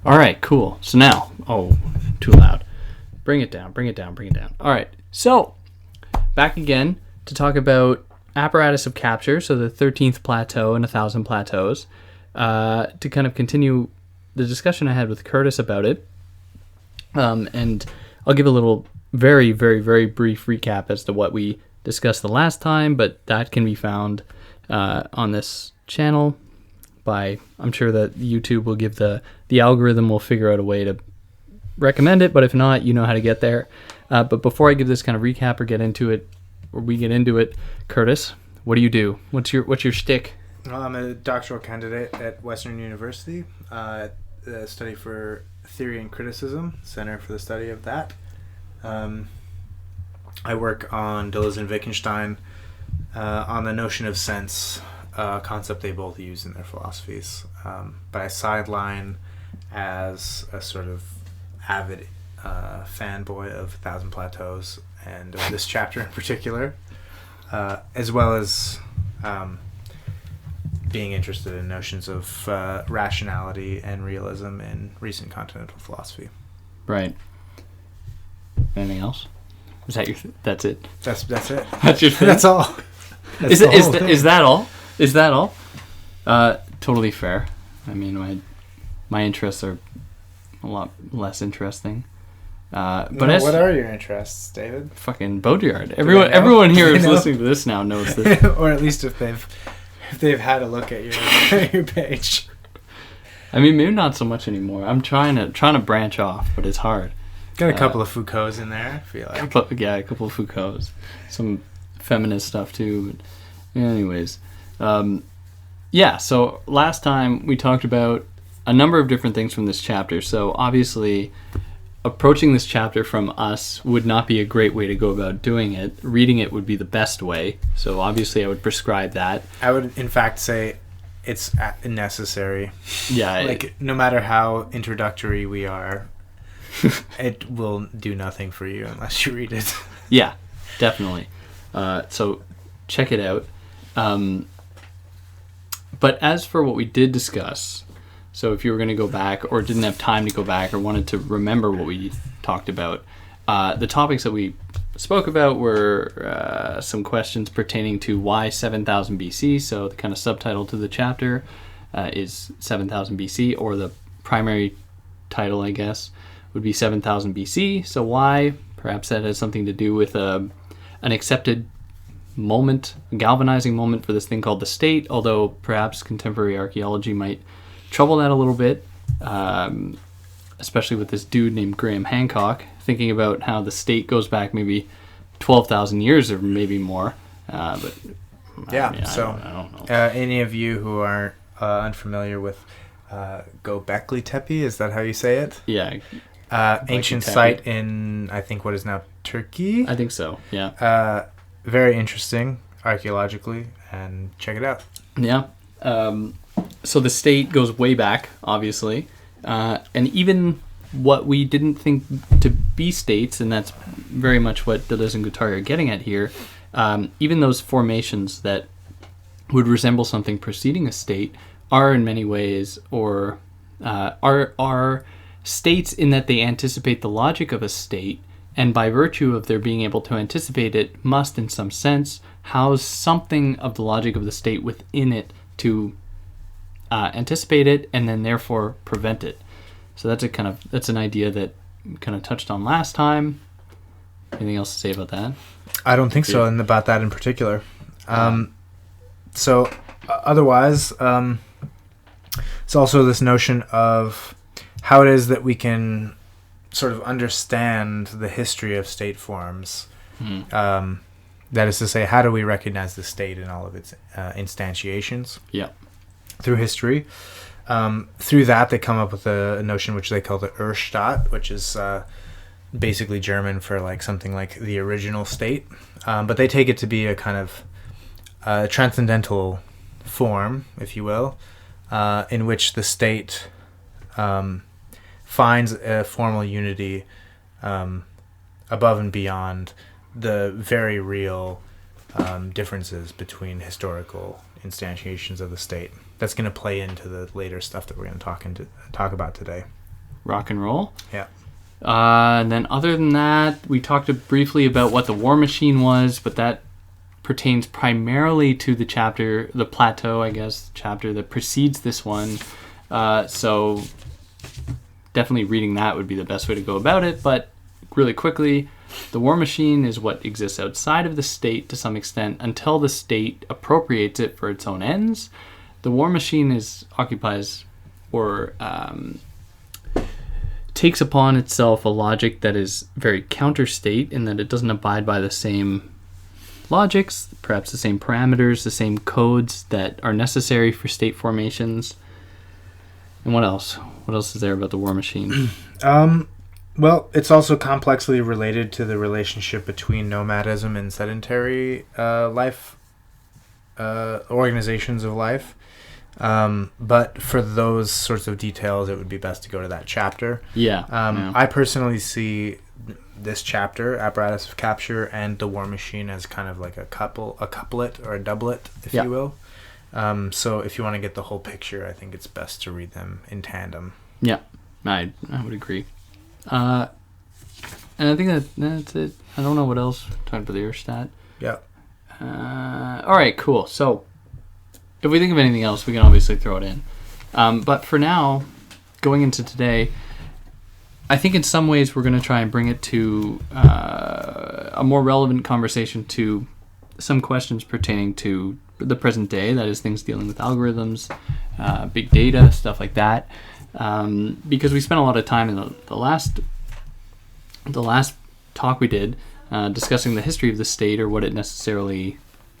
All right, cool. So now, too loud. Bring it down. All right, so back again to talk about Apparatus of Capture, so the 13th Plateau and A Thousand Plateaus, to kind of continue the discussion I had with Curtis about it. And I'll give a little very, very, very brief recap as to what we discussed the last time, but that can be found on this channel. I'm sure that YouTube will give the algorithm will figure out a way to recommend it, but if not, you know how to get there. But before I give this kind of recap or we get into it, Curtis, what do you do? What's your shtick? Well, I'm a doctoral candidate at Western University, study for theory and criticism, Center for the Study of that. I work on Deleuze and Wittgenstein on the notion of sense, concept they both use in their philosophies. But I sideline as a sort of avid fanboy of A Thousand Plateaus and of this chapter in particular, as well as being interested in notions of rationality and realism in recent continental philosophy. Right. Anything else? Is that that's it? That's it. That's your thing? That's all. Is that all? Is that all? Totally fair. I mean, my interests are a lot less interesting. But what are your interests, David? Fucking Baudrillard. Everyone here who's listening to this now knows this. Or at least if they've had a look at your page. I mean, maybe not so much anymore. I'm trying to branch off, but it's hard. Got a couple of Foucaults in there, I feel like. A couple of Foucaults. Some feminist stuff too. But anyways. So last time we talked about a number of different things from this chapter. So obviously, approaching this chapter from us would not be a great way to go about doing it. Reading it would be the best way. So obviously I would prescribe that. I would, in fact, say it's necessary. Yeah. Like, no matter how introductory we are, it will do nothing for you unless you read it. Yeah, definitely. So check it out. But as for what we did discuss, so if you were going to go back or didn't have time to go back or wanted to remember what we talked about, the topics that we spoke about were some questions pertaining to why 7000 BC. So the kind of subtitle to the chapter is 7000 BC, or the primary title, I guess, would be 7000 BC. So why? Perhaps that has something to do with an accepted moment, a galvanizing moment for this thing called the state, although perhaps contemporary archaeology might trouble that a little bit, especially with this dude named Graham Hancock, thinking about how the state goes back maybe 12,000 years or maybe more. But yeah, I don't know. Any of you who are unfamiliar with Göbekli Tepe, is that how you say it? Yeah. Ancient site in, I think, what is now Turkey? I think so, yeah. Very interesting archaeologically, and check it out. Yeah. So the state goes way back, obviously. And even what we didn't think to be states, and that's very much what Deleuze and Guattari are getting at here, even those formations that would resemble something preceding a state are in many ways, or are states in that they anticipate the logic of a state, and by virtue of their being able to anticipate it, must in some sense house something of the logic of the state within it to anticipate it and then therefore prevent it. So that's an idea that we kind of touched on last time. Anything else to say about that? I don't think so, and about that in particular. Otherwise, it's also this notion of how it is that we can sort of understand the history of state forms. That is to say, how do we recognize the state in all of its instantiations? Yeah. Through history. Through that, they come up with a notion which they call the Urstaat, which is basically German for like something like the original state. But they take it to be a kind of transcendental form, if you will, in which the state finds a formal unity above and beyond the very real differences between historical instantiations of the state. That's going to play into the later stuff that we're going to talk about today. Rock and roll. Yeah. And then other than that, we talked briefly about what the war machine was, but that pertains primarily to the chapter, the Plateau, I guess, chapter that precedes this one. So definitely reading that would be the best way to go about it. But really quickly, the war machine is what exists outside of the state to some extent until the state appropriates it for its own ends. The war machine occupies or takes upon itself a logic that is very counter-state in that it doesn't abide by the same logics, perhaps the same parameters, the same codes that are necessary for state formations. And what else? What else is there about the war machine? Well, it's also complexly related to the relationship between nomadism and sedentary life, organizations of life. But for those sorts of details, it would be best to go to that chapter. Yeah. I personally see this chapter, Apparatus of Capture, and the War Machine as kind of like a couplet or a doublet, if you will. So if you want to get the whole picture, I think it's best to read them in tandem. Yeah, I would agree. And I think that's it. I don't know what else. Talking about the Erstat. Yeah. All right, cool. So if we think of anything else, we can obviously throw it in. But for now, going into today, I think in some ways we're going to try and bring it to a more relevant conversation to some questions pertaining to the present day, that is things dealing with algorithms, big data, stuff like that. Because we spent a lot of time in the last talk we did discussing the history of the state or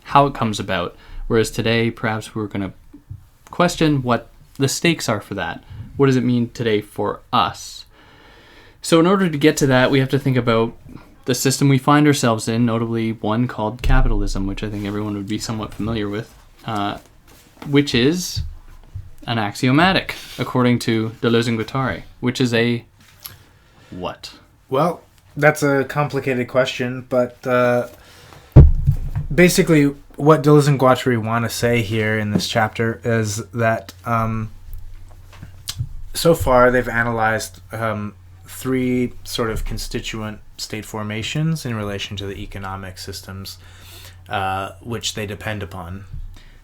how it comes about. Whereas today, perhaps we're going to question what the stakes are for that. What does it mean today for us? So in order to get to that, we have to think about the system we find ourselves in, notably one called capitalism, which I think everyone would be somewhat familiar with, which is an axiomatic, according to Deleuze and Guattari, which is a what? Well, that's a complicated question, but basically what Deleuze and Guattari want to say here in this chapter is that so far they've analyzed three sort of constituent state formations in relation to the economic systems which they depend upon.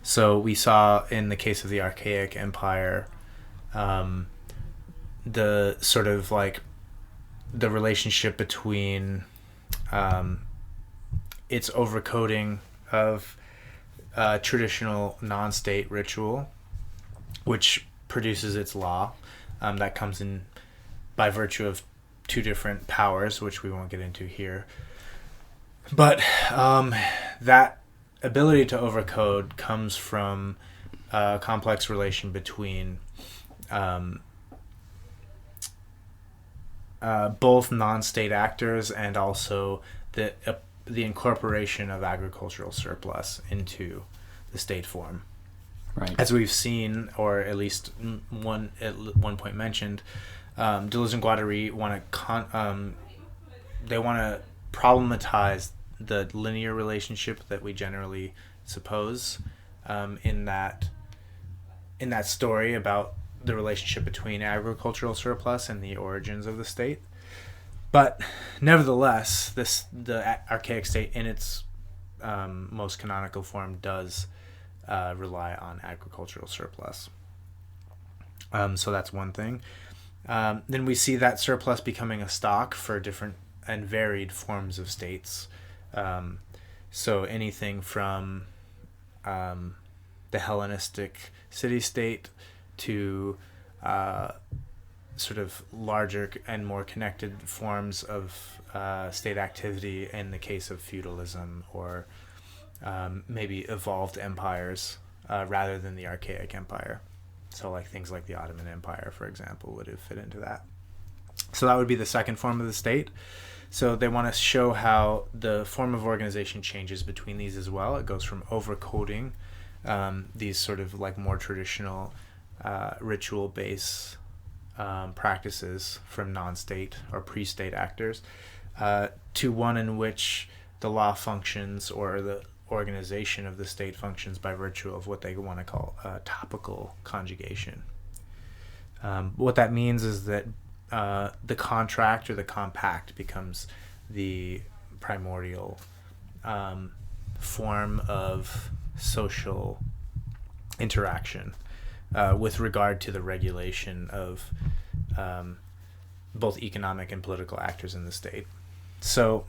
So we saw in the case of the archaic empire the sort of like the relationship between its overcoding of traditional non-state ritual, which produces its law, that comes in by virtue of two different powers, which we won't get into here. But that ability to overcode comes from a complex relation between both non-state actors and also the incorporation of agricultural surplus into the state form. Right. As we've seen, or at least at one point mentioned, Deleuze and Guattari want to problematize the linear relationship that we generally suppose in that story about the relationship between agricultural surplus and the origins of the state. But nevertheless, the archaic state in its most canonical form does rely on agricultural surplus. So that's one thing. Then we see that surplus becoming a stock for different and varied forms of states. So anything from the Hellenistic city-state to sort of larger and more connected forms of state activity in the case of feudalism or maybe evolved empires rather than the archaic empire. So like things like the Ottoman Empire, for example, would have fit into that. So that would be the second form of the state. So they want to show how the form of organization changes between these as well. It goes from overcoding these sort of like more traditional ritual-based practices from non-state or pre-state actors to one in which the law functions, or the organization of the state functions by virtue of what they want to call topical conjugation. What that means is that the contract or the compact becomes the primordial form of social interaction with regard to the regulation of both economic and political actors in the state. So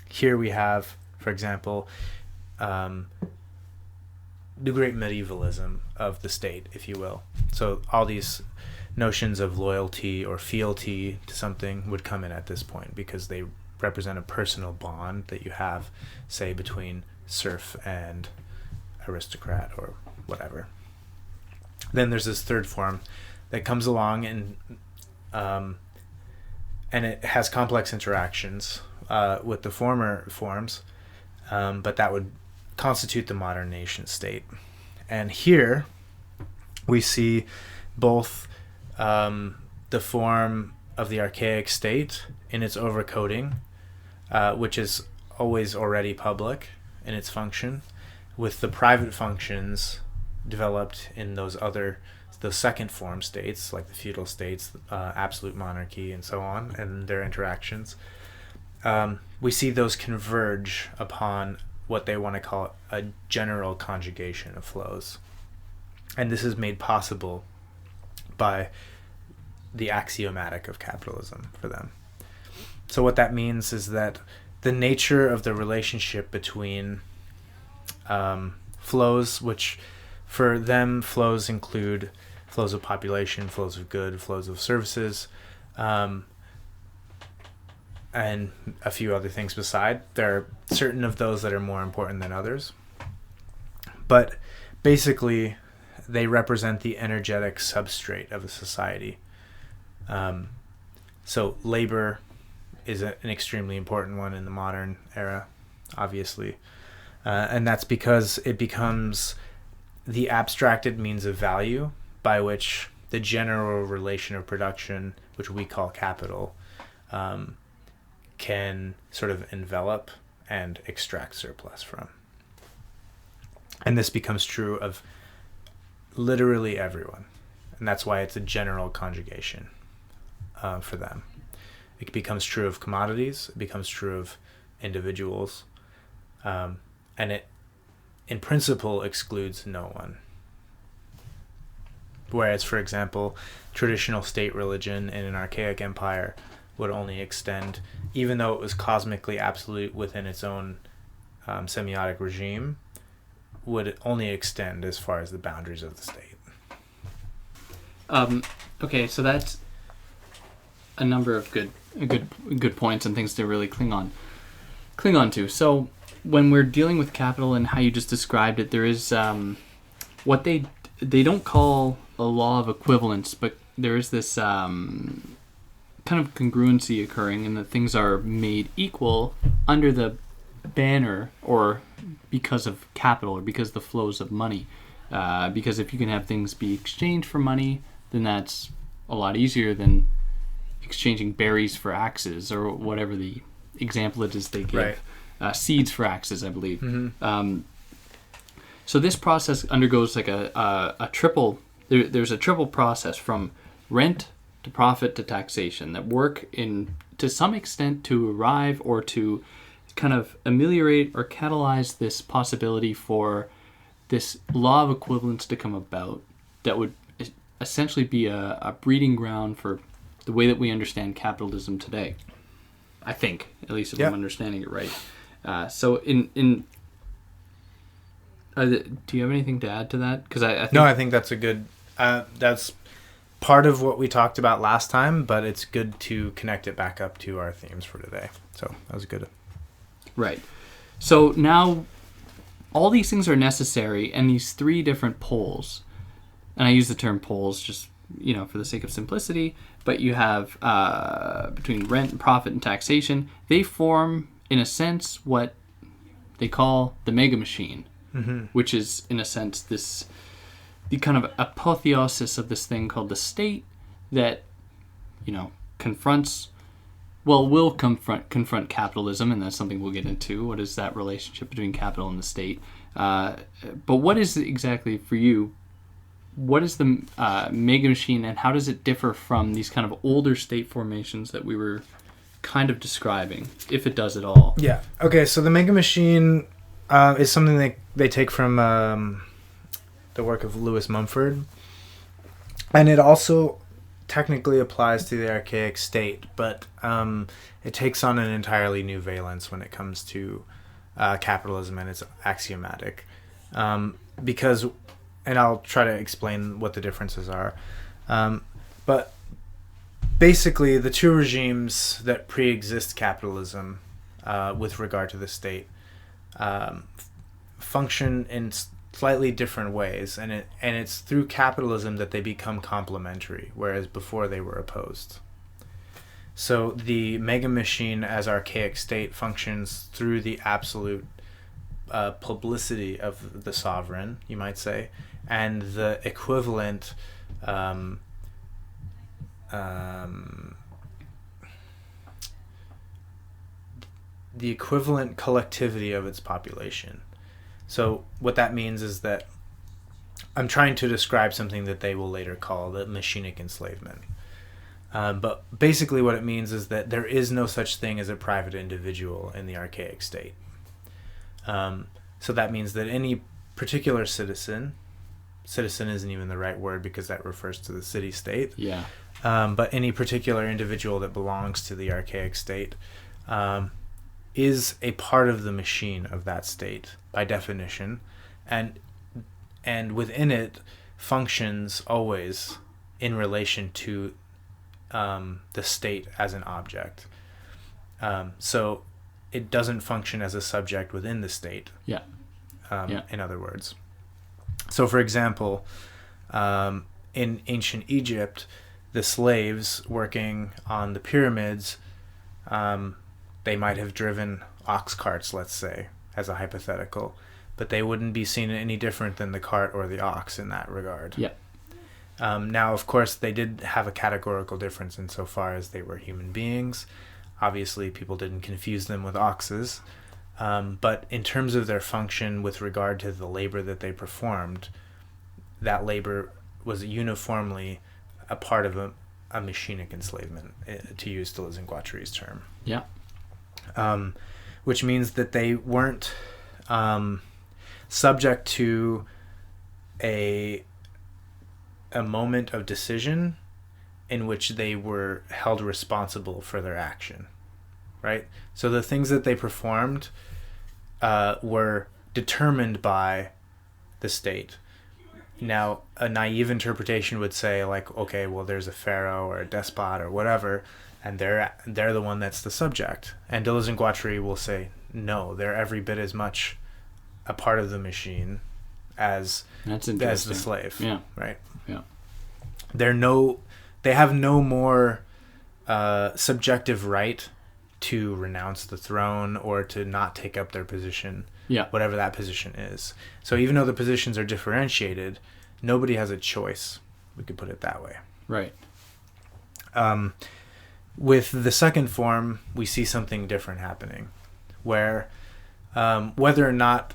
here we have, for example, the great medievalism of the state, if you will. So all these notions of loyalty or fealty to something would come in at this point, because they represent a personal bond that you have, say, between serf and aristocrat or whatever. Then there's this third form that comes along, and it has complex interactions with the former forms, but that would constitute the modern nation state. And here we see both the form of the archaic state in its overcoating, which is always already public in its function, with the private functions developed in those second form states, like the feudal states, absolute monarchy, and so on, and their interactions. We see those converge upon what they want to call a general conjugation of flows. And this is made possible by the axiomatic of capitalism for them. So what that means is that the nature of the relationship between flows, which for them flows include flows of population, flows of good, flows of services, and a few other things beside. There are certain of those that are more important than others. But basically, they represent the energetic substrate of a society. So labor is an extremely important one in the modern era, obviously. And that's because it becomes the abstracted means of value by which the general relation of production, which we call capital, can sort of envelop and extract surplus from. And this becomes true of literally everyone. And that's why it's a general conjugation for them. It becomes true of commodities, it becomes true of individuals, and it, in principle, excludes no one. Whereas, for example, traditional state religion in an archaic empire would only extend, even though it was cosmically absolute within its own semiotic regime, would only extend as far as the boundaries of the state. Okay, so that's a number of good points and things to really cling on to. So when we're dealing with capital and how you just described it, there is what they don't call a law of equivalence, but there is this kind of congruency occurring in that things are made equal under the banner or because of capital or because of the flows of money. Because if you can have things be exchanged for money, then that's a lot easier than exchanging berries for axes or whatever the example it is they give. Right. Seeds for axes, I believe. Mm-hmm. So this process undergoes like a triple. There's a triple process from rent to profit to taxation that work in to some extent to arrive or to kind of ameliorate or catalyze this possibility for this law of equivalence to come about that would essentially be a breeding ground for the way that we understand capitalism today. I think, at least if I'm understanding it right. So do you have anything to add to that? Because I think... No, I think that's a good... that's part of what we talked about last time, but it's good to connect it back up to our themes for today. So that was good. Right. So now all these things are necessary, and these three different poles, and I use the term poles just, for the sake of simplicity, but you have between rent and profit and taxation, they form, in a sense, what they call the mega machine, mm-hmm. which is, in a sense, the kind of apotheosis of this thing called the state that, confronts well, we'll confront capitalism, and that's something we'll get into. What is that relationship between capital and the state? But what is exactly for you? What is the mega machine, and how does it differ from these kind of older state formations that we were kind of describing, if it does at all? Yeah. Okay. So the mega machine is something they take from the work of Lewis Mumford, and it also technically applies to the archaic state, but it takes on an entirely new valence when it comes to capitalism, and it's axiomatic. Because, and I'll try to explain what the differences are, but basically the two regimes that pre-exist capitalism with regard to the state function in slightly different ways, and it's through capitalism that they become complementary, whereas before they were opposed. So the mega machine as archaic state functions through the absolute publicity of the sovereign, you might say, and the equivalent collectivity of its population. So what that means is that I'm trying to describe something that they will later call the machinic enslavement. But basically what it means is that there is no such thing as a private individual in the archaic state. So that means that any particular citizen isn't even the right word because that refers to the city-state. Yeah. But any particular individual that belongs to the archaic state is a part of the machine of that state by definition, and within it functions always in relation to the state as an object. So it doesn't function as a subject within the state. Yeah. In other words. So for example, in ancient Egypt, the slaves working on the pyramids, they might have driven ox carts, let's say, as a hypothetical, but they wouldn't be seen any different than the cart or the ox in that regard. Yeah. Now, of course, they did have a categorical difference insofar as they were human beings. Obviously, people didn't confuse them with oxes. But in terms of their function with regard to the labor that they performed, that labor was uniformly a part of a machinic enslavement, to use Deleuze and Guattari's term. Yeah. Which means that they weren't subject to a moment of decision in which they were held responsible for their action, right? So the things that they performed were determined by the state. Now, a naive interpretation would say, like, okay, well, there's a pharaoh or a despot or whatever, and they're the one that's the subject. And Deleuze and Guattari will say, no, they're every bit as much a part of the machine as the slave. Yeah. Right? Yeah. They have no more subjective right to renounce the throne or to not take up their position, whatever that position is. So even though the positions are differentiated, nobody has a choice. We could put it that way. Right. With the second form, we see something different happening, where whether or not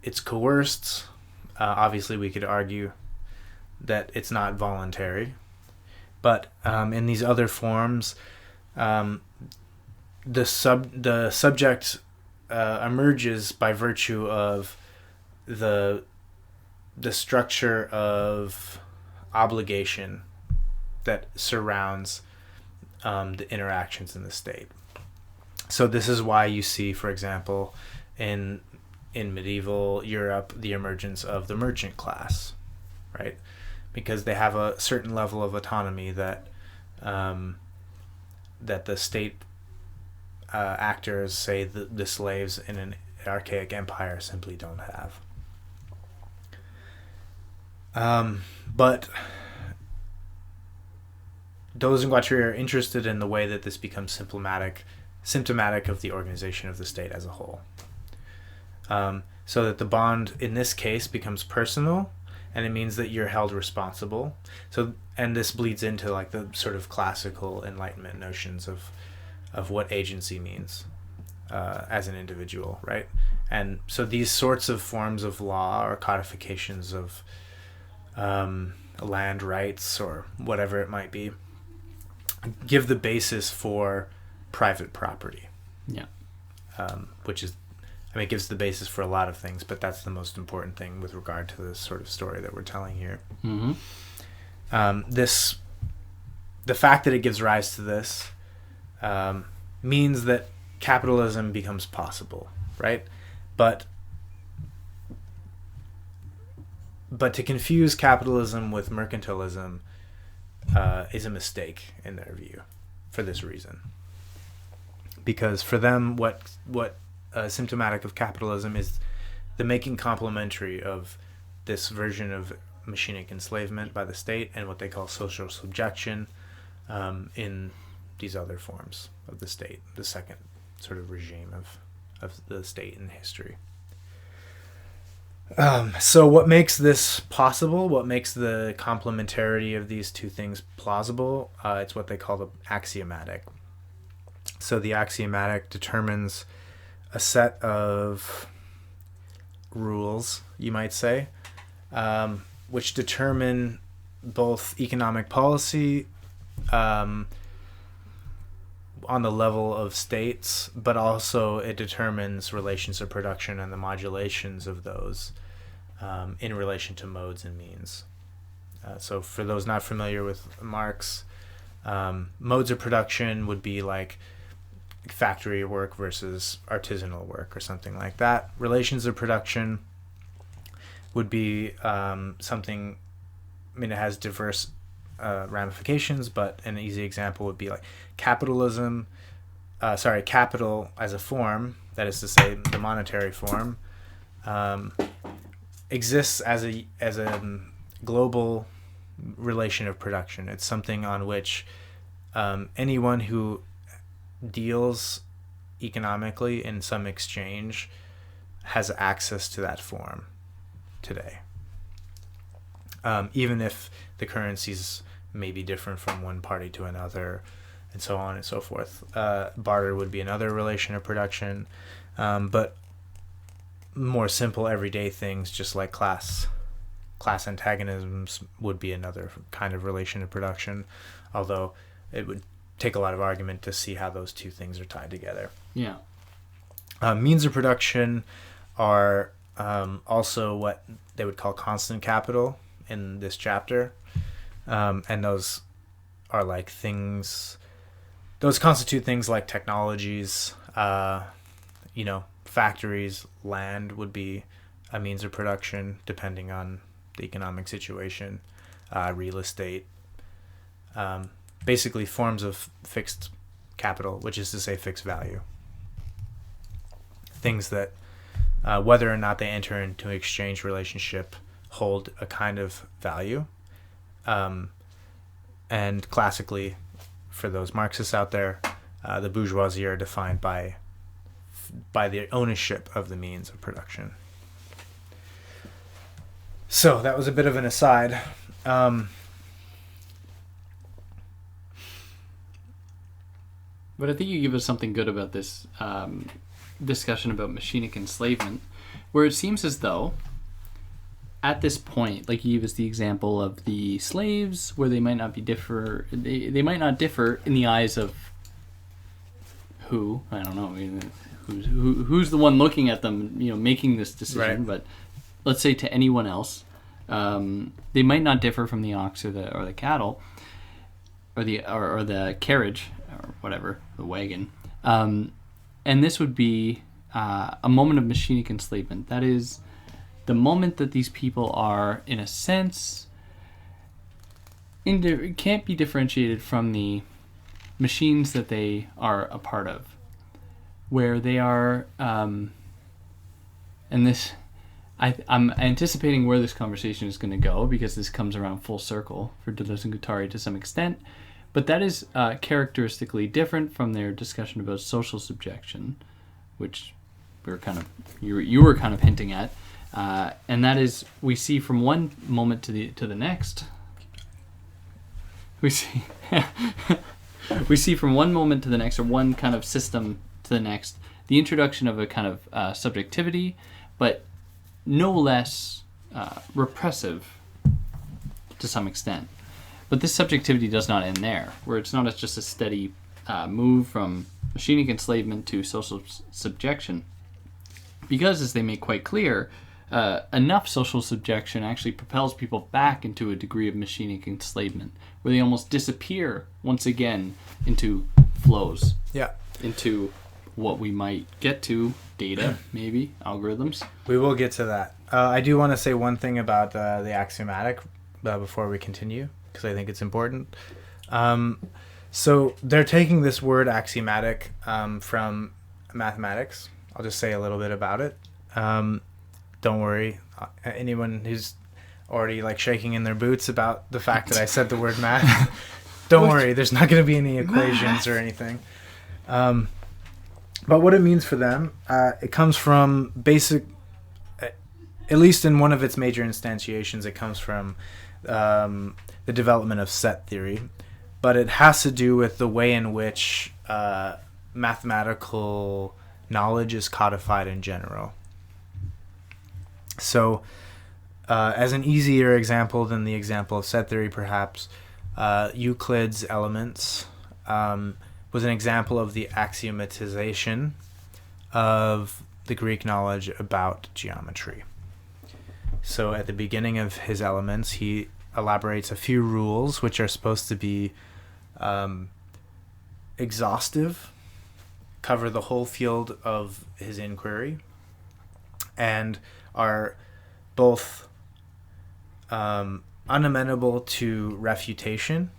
it's coerced, obviously we could argue that it's not voluntary, but in these other forms, the subject emerges by virtue of the structure of obligation that surrounds the interactions in the state. So this is why you see, for example, in medieval Europe, the emergence of the merchant class, right? Because they have a certain level of autonomy that the state actors, say the slaves in an archaic empire, simply don't have. But Deleuze and Guattari are interested in the way that this becomes symptomatic of the organization of the state as a whole. So that the bond in this case becomes personal, and it means that you're held responsible. So, and this bleeds into like the sort of classical Enlightenment notions of of what agency means as an individual, right? And so these sorts of forms of law or codifications of land rights or whatever it might be give the basis for private property. Yeah. Which is, I mean, it gives the basis for a lot of things, but that's the most important thing with regard to this sort of story that we're telling here. Mm-hmm. The fact that it gives rise to this means that capitalism becomes possible, right? But to confuse capitalism with mercantilism is a mistake in their view, for this reason. Because for them, what symptomatic of capitalism is the making complementary of this version of machinic enslavement by the state and what they call social subjection in these other forms of the state, the second sort of regime of the state in history. So what makes this possible, what makes the complementarity of these two things plausible, it's what they call the axiomatic. So the axiomatic determines a set of rules, you might say, which determine both economic policy on the level of states, but also it determines relations of production and the modulations of those in relation to modes and means. So for those not familiar with Marx, modes of production would be like factory work versus artisanal work or something like that. Relations of production would be something, I mean, it has diverse ramifications, but an easy example would be like capital as a form, that is to say the monetary form, exists as a global relation of production. It's something on which anyone who deals economically in some exchange has access to that form today. Even if the currencies may be different from one party to another, and so on and so forth. Barter would be another relation of production, but more simple everyday things, just like class antagonisms, would be another kind of relation of production, although it would take a lot of argument to see how those two things are tied together. Yeah. Means of production are also what they would call constant capital in this chapter, and those are like things, those constitute things like technologies, factories, land would be a means of production depending on the economic situation, real estate, basically forms of fixed capital, which is to say fixed value. Things that, whether or not they enter into an exchange relationship, hold a kind of value. And classically, for those Marxists out there, the bourgeoisie are defined by the ownership of the means of production. So that was a bit of an aside. But I think you give us something good about this discussion about machinic enslavement, where it seems as though at this point, like you gave us the example of the slaves, where they might not differ in the eyes of who, I don't know, who's the one looking at them, making this decision, right. But let's say to anyone else, they might not differ from the ox or the cattle, or the carriage, or whatever, the wagon. And this would be a moment of machinic enslavement. That is the moment that these people are, in a sense, can't be differentiated from the machines that they are a part of, where they are, and this, I'm anticipating where this conversation is going to go, because this comes around full circle for Deleuze and Guattari to some extent, but that is characteristically different from their discussion about social subjection, which you were kind of hinting at, and that is, we see from one moment to the next, we see we see from one moment to the next, or one kind of system to the next, the introduction of a kind of subjectivity, but no less repressive to some extent. But this subjectivity does not end there, where it's not just a steady move from machinic enslavement to social subjection. Because, as they make quite clear, enough social subjection actually propels people back into a degree of machinic enslavement, where they almost disappear once again into flows. Yeah. Into what we might get to, data, maybe, algorithms. We will get to that. I do want to say one thing about the axiomatic before we continue, because I think it's important. So they're taking this word axiomatic from mathematics. I'll just say a little bit about it. Don't worry, anyone who's already like shaking in their boots about the fact that I said the word math, don't worry, there's not going to be any equations or anything. But what it means for them, it comes from basic, at least in one of its major instantiations, it comes from the development of set theory. But it has to do with the way in which mathematical knowledge is codified in general. So, as an easier example than the example of set theory, perhaps, Euclid's Elements was an example of the axiomatization of the Greek knowledge about geometry. So at the beginning of his Elements, he elaborates a few rules which are supposed to be exhaustive, cover the whole field of his inquiry, and are both unamenable to refutation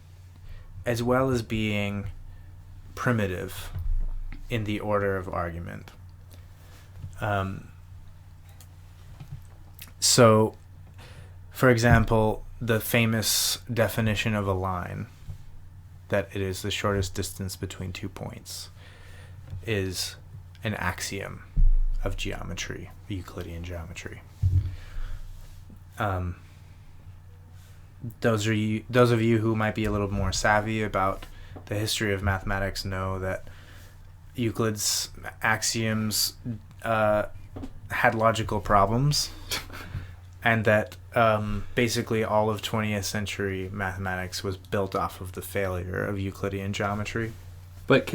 as well as being primitive in the order of argument. So, for example, the famous definition of a line, that it is the shortest distance between 2 points, is an axiom of geometry, Euclidean geometry. Those of you who might be a little more savvy about the history of mathematics know that Euclid's axioms had logical problems, and that basically all of 20th century mathematics was built off of the failure of Euclidean geometry. But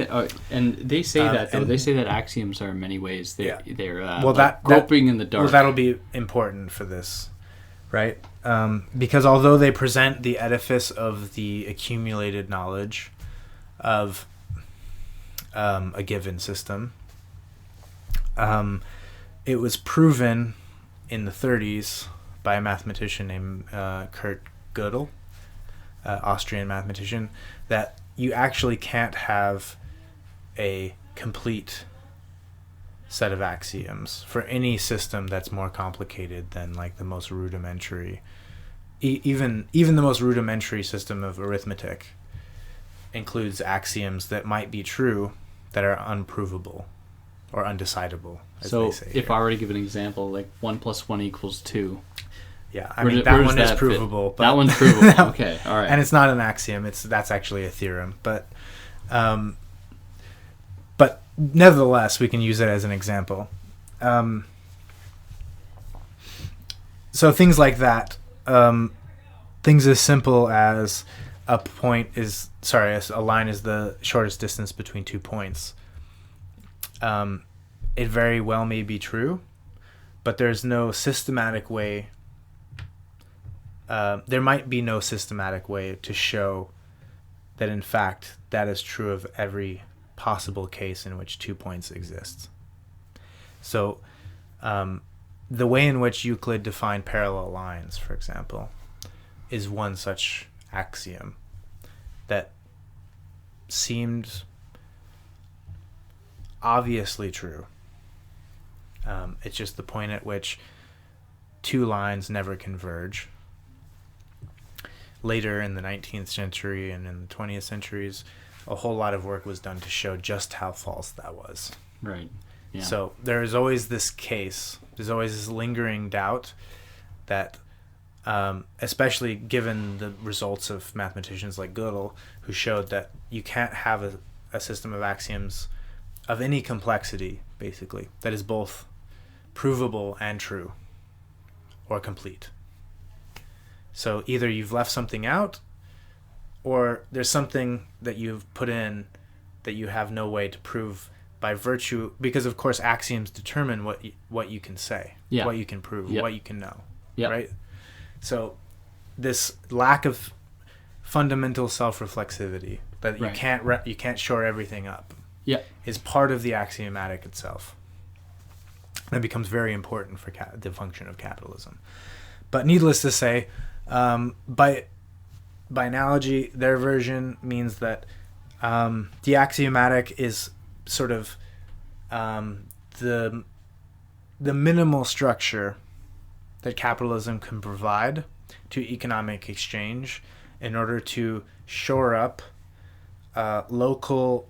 and they say that though, they say that axioms are in many ways they're groping in the dark. Well, that'll be important for this, right? Because although they present the edifice of the accumulated knowledge of a given system, it was proven in the 30s by a mathematician named Kurt Gödel, Austrian mathematician, that you actually can't have a complete set of axioms for any system that's more complicated than like the most rudimentary, even the most rudimentary system of arithmetic includes axioms that might be true that are unprovable or undecidable, as they say. So if I were to give an example, like 1 + 1 = 2. Yeah, I mean, that one is provable. But that one's provable. Okay, all right. And it's not an axiom. That's actually a theorem. But nevertheless, we can use it as an example. So things like that, things as simple as a line is the shortest distance between 2 points. It very well may be true, but there's no systematic way. There might be no systematic way to show that, in fact, that is true of every possible case in which 2 points exist. So, the way in which Euclid defined parallel lines, for example, is one such axiom that seemed obviously true. It's just the point at which two lines never converge. Later in the 19th century and in the 20th centuries, a whole lot of work was done to show just how false that was. Right. Yeah. So there is always this case, there's always this lingering doubt that especially given the results of mathematicians like Gilles, who showed that you can't have a system of axioms of any complexity, basically, that is both provable and true or complete. So either you've left something out, or there's something that you've put in that you have no way to prove by virtue, because of course axioms determine what you can say, what you can prove, what you can know, right? So this lack of fundamental self-reflexivity, that you can't shore everything up, is part of the axiomatic itself. That becomes very important for the function of capitalism. But needless to say, by analogy, their version means that the axiomatic is sort of the minimal structure that capitalism can provide to economic exchange in order to shore up local.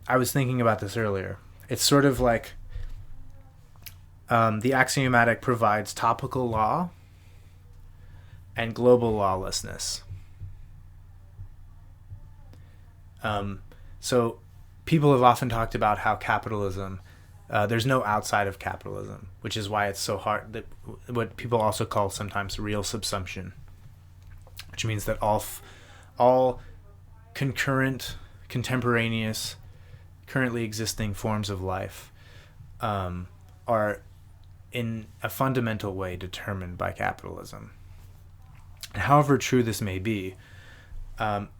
I was thinking about this earlier. It's sort of like the axiomatic provides topical law and global lawlessness. So people have often talked about how capitalism, there's no outside of capitalism, which is why it's so hard, that what people also call sometimes real subsumption, which means that all concurrent, contemporaneous, currently existing forms of life are in a fundamental way determined by capitalism. And however true this may be,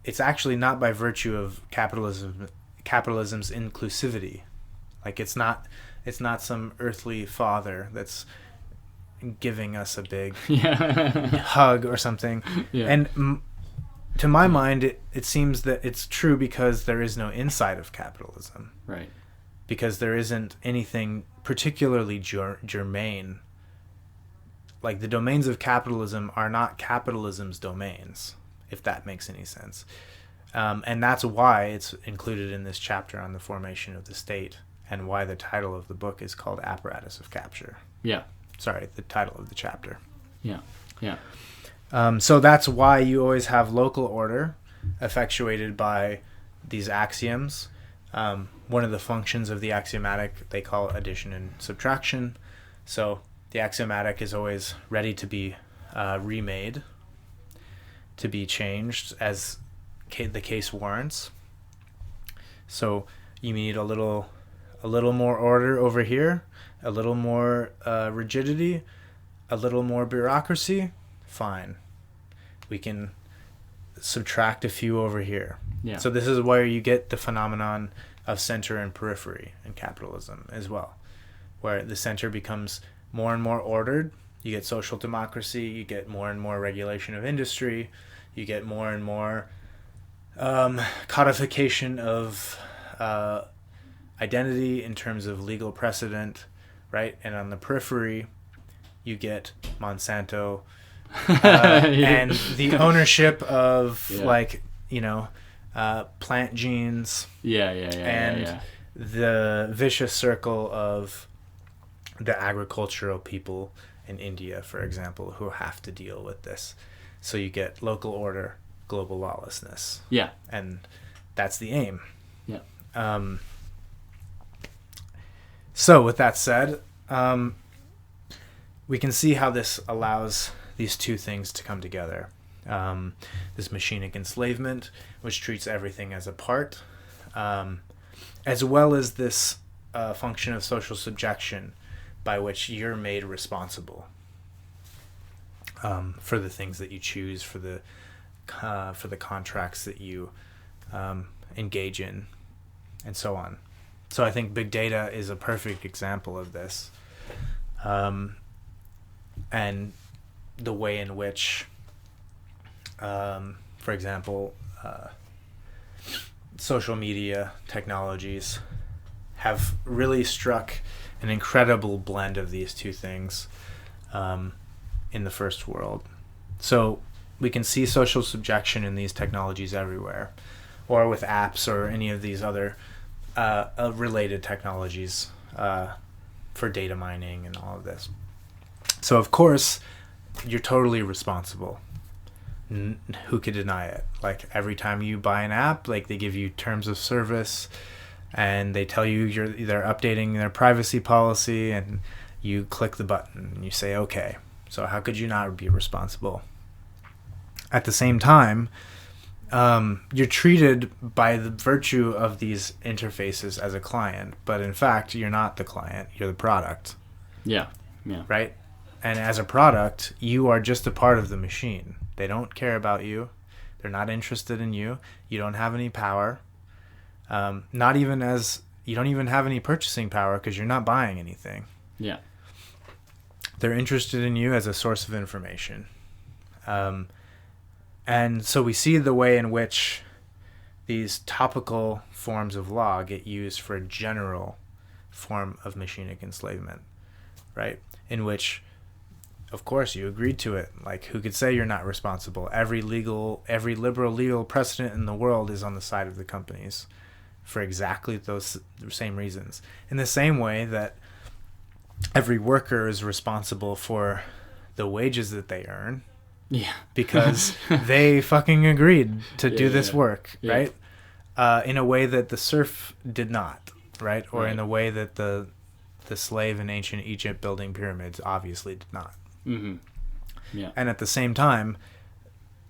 it's actually not by virtue of capitalism's inclusivity. Like it's not some earthly father that's giving us a big hug or something. And to my mind, it seems that it's true because there is no inside of capitalism. Right. Because there isn't anything particularly germane. Like the domains of capitalism are not capitalism's domains, if that makes any sense. And that's why it's included in this chapter on the formation of the state, and why the title of the book is called Apparatus of Capture. Sorry, the title of the chapter. So that's why you always have local order effectuated by these axioms. One of the functions of the axiomatic, they call addition and subtraction. So the axiomatic is always ready to be remade, to be changed as the case warrants. So you need a little more order over here, a little more rigidity, a little more bureaucracy. Fine, we can subtract a few over here. So this is where you get the phenomenon of center and periphery in capitalism as well, where the center becomes more and more ordered. You get social democracy, you get more and more regulation of industry, you get more and more codification of identity in terms of legal precedent, right? And on the periphery, you get Monsanto and the ownership of plant genes. And the vicious circle of the agricultural people in India, for example, who have to deal with this. So you get local order, global lawlessness. And that's the aim. So with that said, we can see how this allows these two things to come together. This machinic enslavement, which treats everything as a part, as well as this function of social subjection, by which you're made responsible for the things that you choose, for the contracts that you engage in, and so on. So I think big data is a perfect example of this, and the way in which, for example, social media technologies have really struck an incredible blend of these two things in the first world. So we can see social subjection in these technologies everywhere, or with apps or any of these other related technologies for data mining and all of this. So of course, you're totally responsible. Who could deny it? Like, every time you buy an app, like, they give you terms of service, and they tell you they're updating their privacy policy, and you click the button and you say okay. So how could you not be responsible? At the same time, you're treated by the virtue of these interfaces as a client, but in fact you're not the client, you're the product. Yeah. Right? And as a product, you are just a part of the machine. They don't care about you. They're not interested in you. You don't have any power. You don't even have any purchasing power because you're not buying anything. Yeah. They're interested in you as a source of information. And so we see the way in which these topical forms of law get used for a general form of machinic enslavement, right? In which, of course, you agreed to it. Like, who could say you're not responsible? Every liberal legal precedent in the world is on the side of the companies for exactly those same reasons. In the same way that every worker is responsible for the wages that they earn. Yeah. Because they fucking agreed to do this work, right? In a way that the serf did not, right? Or in a way that the slave in ancient Egypt building pyramids obviously did not. Mm-hmm. Yeah. And at the same time,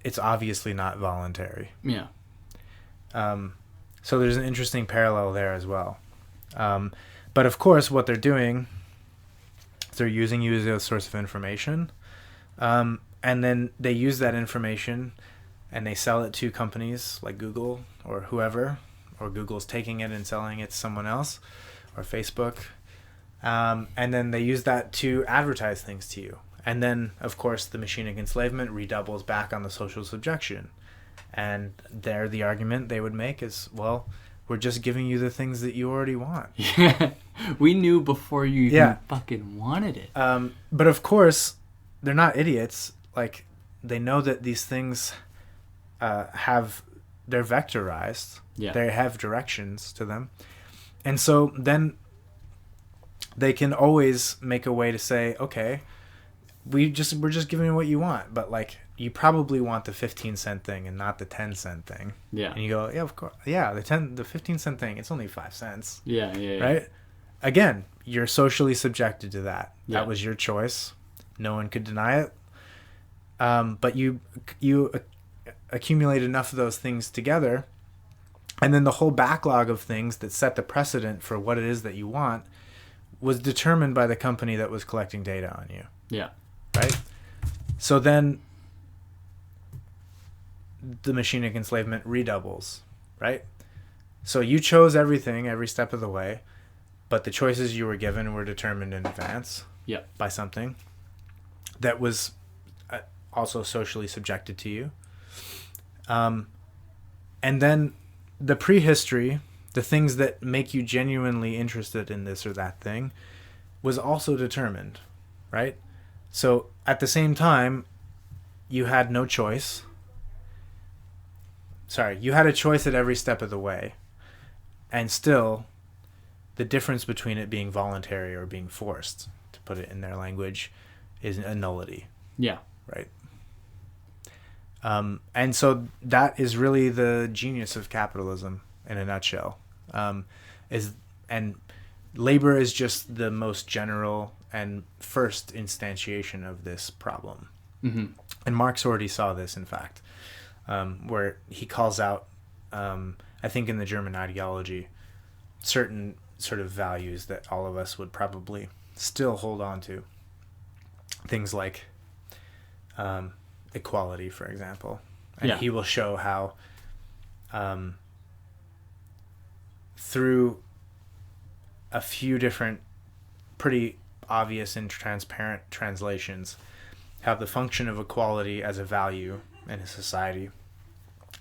it's obviously not voluntary. Yeah. So there's an interesting parallel there as well. But of course, what they're doing, they're using you as a source of information. And then they use that information and they sell it to companies like Google or whoever, or Google's taking it and selling it to someone else, or Facebook. And then they use that to advertise things to you. And then, of course, the machinic enslavement redoubles back on the social subjection. And there, the argument they would make is, well, we're just giving you the things that you already want. Yeah. We knew before you even fucking wanted it. But of course, they're not idiots. Like, they know that these things they're vectorized. Yeah. They have directions to them. And so then they can always make a way to say, okay, we're just giving you what you want, but like, you probably want the 15-cent thing and not the 10-cent thing. Yeah. And you go, yeah, of course. Yeah, the 15-cent thing, it's only 5 cents. Yeah. Right? Again, you're socially subjected to that. Yeah. That was your choice. No one could deny it. But you accumulate enough of those things together, and then the whole backlog of things that set the precedent for what it is that you want was determined by the company that was collecting data on you. Yeah. Right? So then the machinic enslavement redoubles, right? So you chose everything every step of the way, but the choices you were given were determined in advance by something that was also socially subjected to you. And then the prehistory, the things that make you genuinely interested in this or that thing, was also determined, right? So at the same time, you had no choice. You had a choice at every step of the way. And still, the difference between it being voluntary or being forced, to put it in their language, is a nullity. Yeah. Right? And so that is really the genius of capitalism in a nutshell. And labor is just the most general and first instantiation of this problem. Mm-hmm. And Marx already saw this, in fact, where he calls out, I think in the German ideology, certain sort of values that all of us would probably still hold on to. Things like equality, for example. And he will show how through a few different pretty obvious and transparent translations, how the function of equality as a value in a society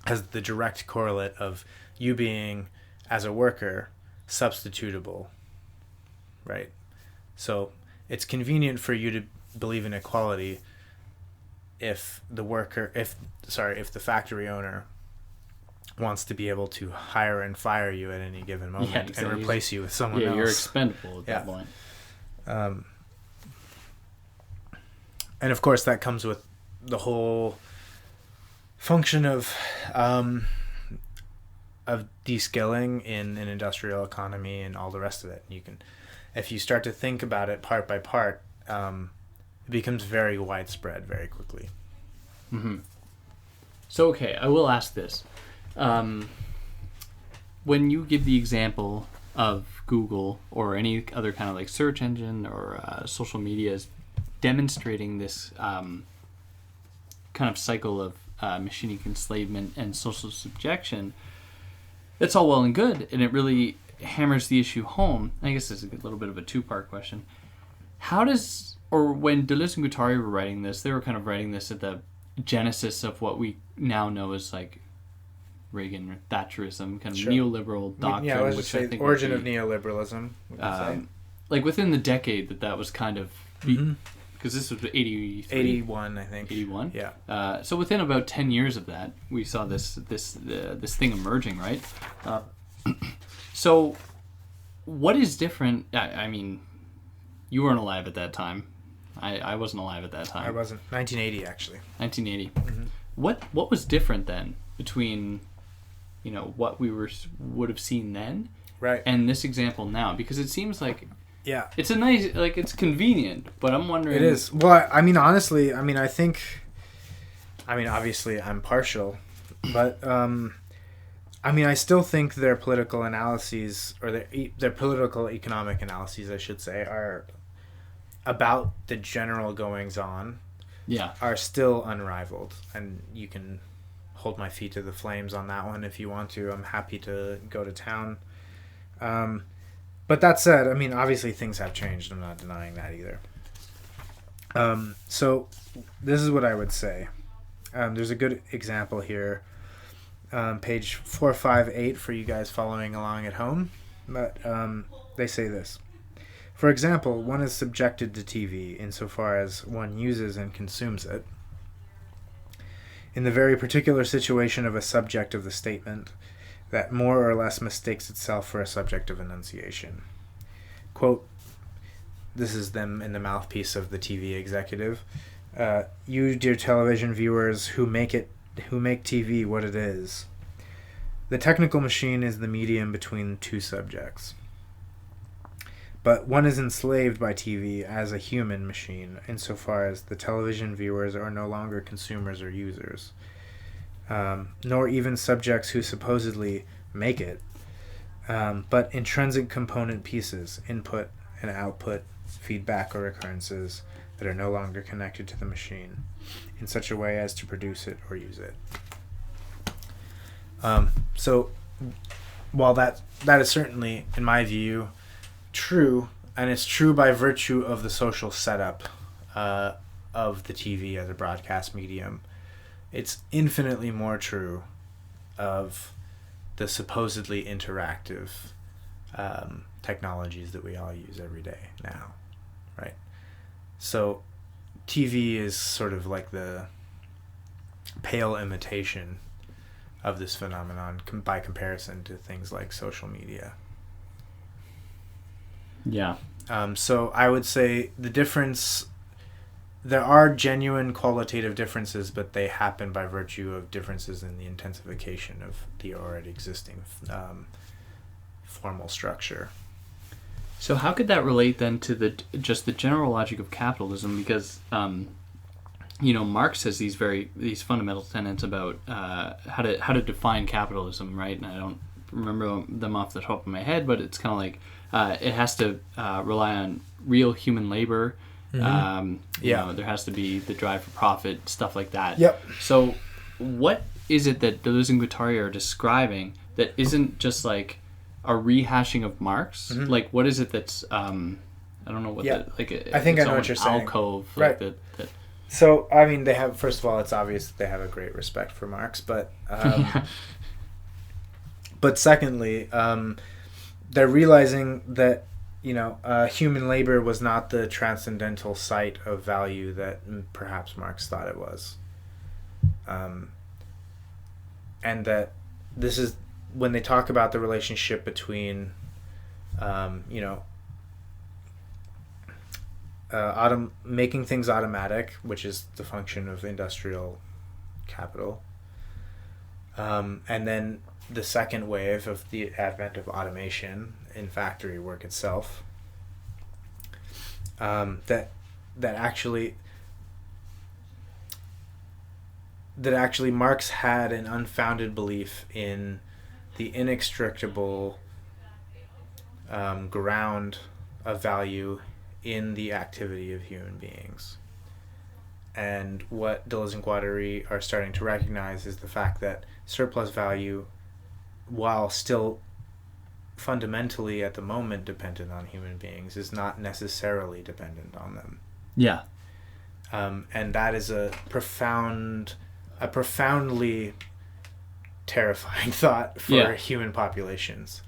has the direct correlate of you being, as a worker, substitutable, right? So it's convenient for you to believe in equality if the factory owner wants to be able to hire and fire you at any given moment and replace you with someone else. Yeah, you're expendable at that point. And of course that comes with the whole function of de-skilling in an industrial economy and all the rest of it. You can, if you start to think about it part by part, it becomes very widespread very quickly. Mm-hmm. So, okay, I will ask this. When you give the example of Google or any other kind of like search engine or social media is demonstrating this kind of cycle of machinic enslavement and social subjection, that's all well and good, and it really hammers the issue home. I guess this is a little bit of a two-part question. How does, or when Deleuze and Guattari were writing this, they were kind of writing this at the genesis of what we now know as like Reagan or Thatcherism, kind of neoliberal doctrine. Yeah, let's which say I think origin of neoliberalism. Like within the decade that was kind of, because this was 81, I think. 81? Yeah. So within about 10 years of that, we saw this thing emerging, right? So what is different? I mean, you weren't alive at that time. I wasn't alive at that time. I wasn't. 1980, actually. 1980. Mm-hmm. What was different then between, what we would have seen then, right, and this example now? Because it seems like, yeah, it's a nice, like, it's convenient, but I'm wondering. It is. Well, I mean, honestly, I think, obviously, I'm partial, but I still think their political analyses, or their political economic analyses, I should say, are about the general goings on. Yeah, are still unrivaled, and you can hold my feet to the flames on that one if you want to. I'm happy to go to town. But that said, obviously things have changed. I'm not denying that either. So this is what I would say. There's a good example here. Page 458 for you guys following along at home. But they say this. For example, one is subjected to TV insofar as one uses and consumes it. In the very particular situation of a subject of the statement, that more or less mistakes itself for a subject of enunciation. Quote, this is them in the mouthpiece of the TV executive. You, dear television viewers, who make TV what it is. The technical machine is the medium between two subjects. But one is enslaved by TV as a human machine, insofar as the television viewers are no longer consumers or users, nor even subjects who supposedly make it, but intrinsic component pieces, input and output, feedback or occurrences that are no longer connected to the machine in such a way as to produce it or use it. So while that is certainly, in my view, true, and it's true by virtue of the social setup of the TV as a broadcast medium, it's infinitely more true of the supposedly interactive technologies that we all use every day now, right? So TV is sort of like the pale imitation of this phenomenon by comparison to things like social media. Yeah. So I would say the difference, there are genuine qualitative differences, but they happen by virtue of differences in the intensification of the already existing formal structure. So how could that relate then to the general logic of capitalism? Because Marx has these fundamental tenets about how to define capitalism, right? And I don't remember them off the top of my head, but it's kind of like it has to rely on real human labor. Mm-hmm. There has to be the drive for profit, stuff like that. Yep. So what is it that Deleuze and Guattari are describing that isn't just like a rehashing of Marx? Mm-hmm. Like, what is it that's I don't know what I think I know what you're saying. Alcove, right. That. So they have, first of all, it's obvious that they have a great respect for Marx, but but secondly, they're realizing that human labor was not the transcendental site of value that perhaps Marx thought it was, and that this is when they talk about the relationship between making things automatic, which is the function of industrial capital. And then the second wave of the advent of automation in factory work itself. That actually Marx had an unfounded belief in the inextricable ground of value in the activity of human beings. And what Deleuze and Guattari are starting to recognize is the fact that surplus value, while still fundamentally at the moment dependent on human beings, is not necessarily dependent on them. Yeah. And that is a profoundly terrifying thought for human populations,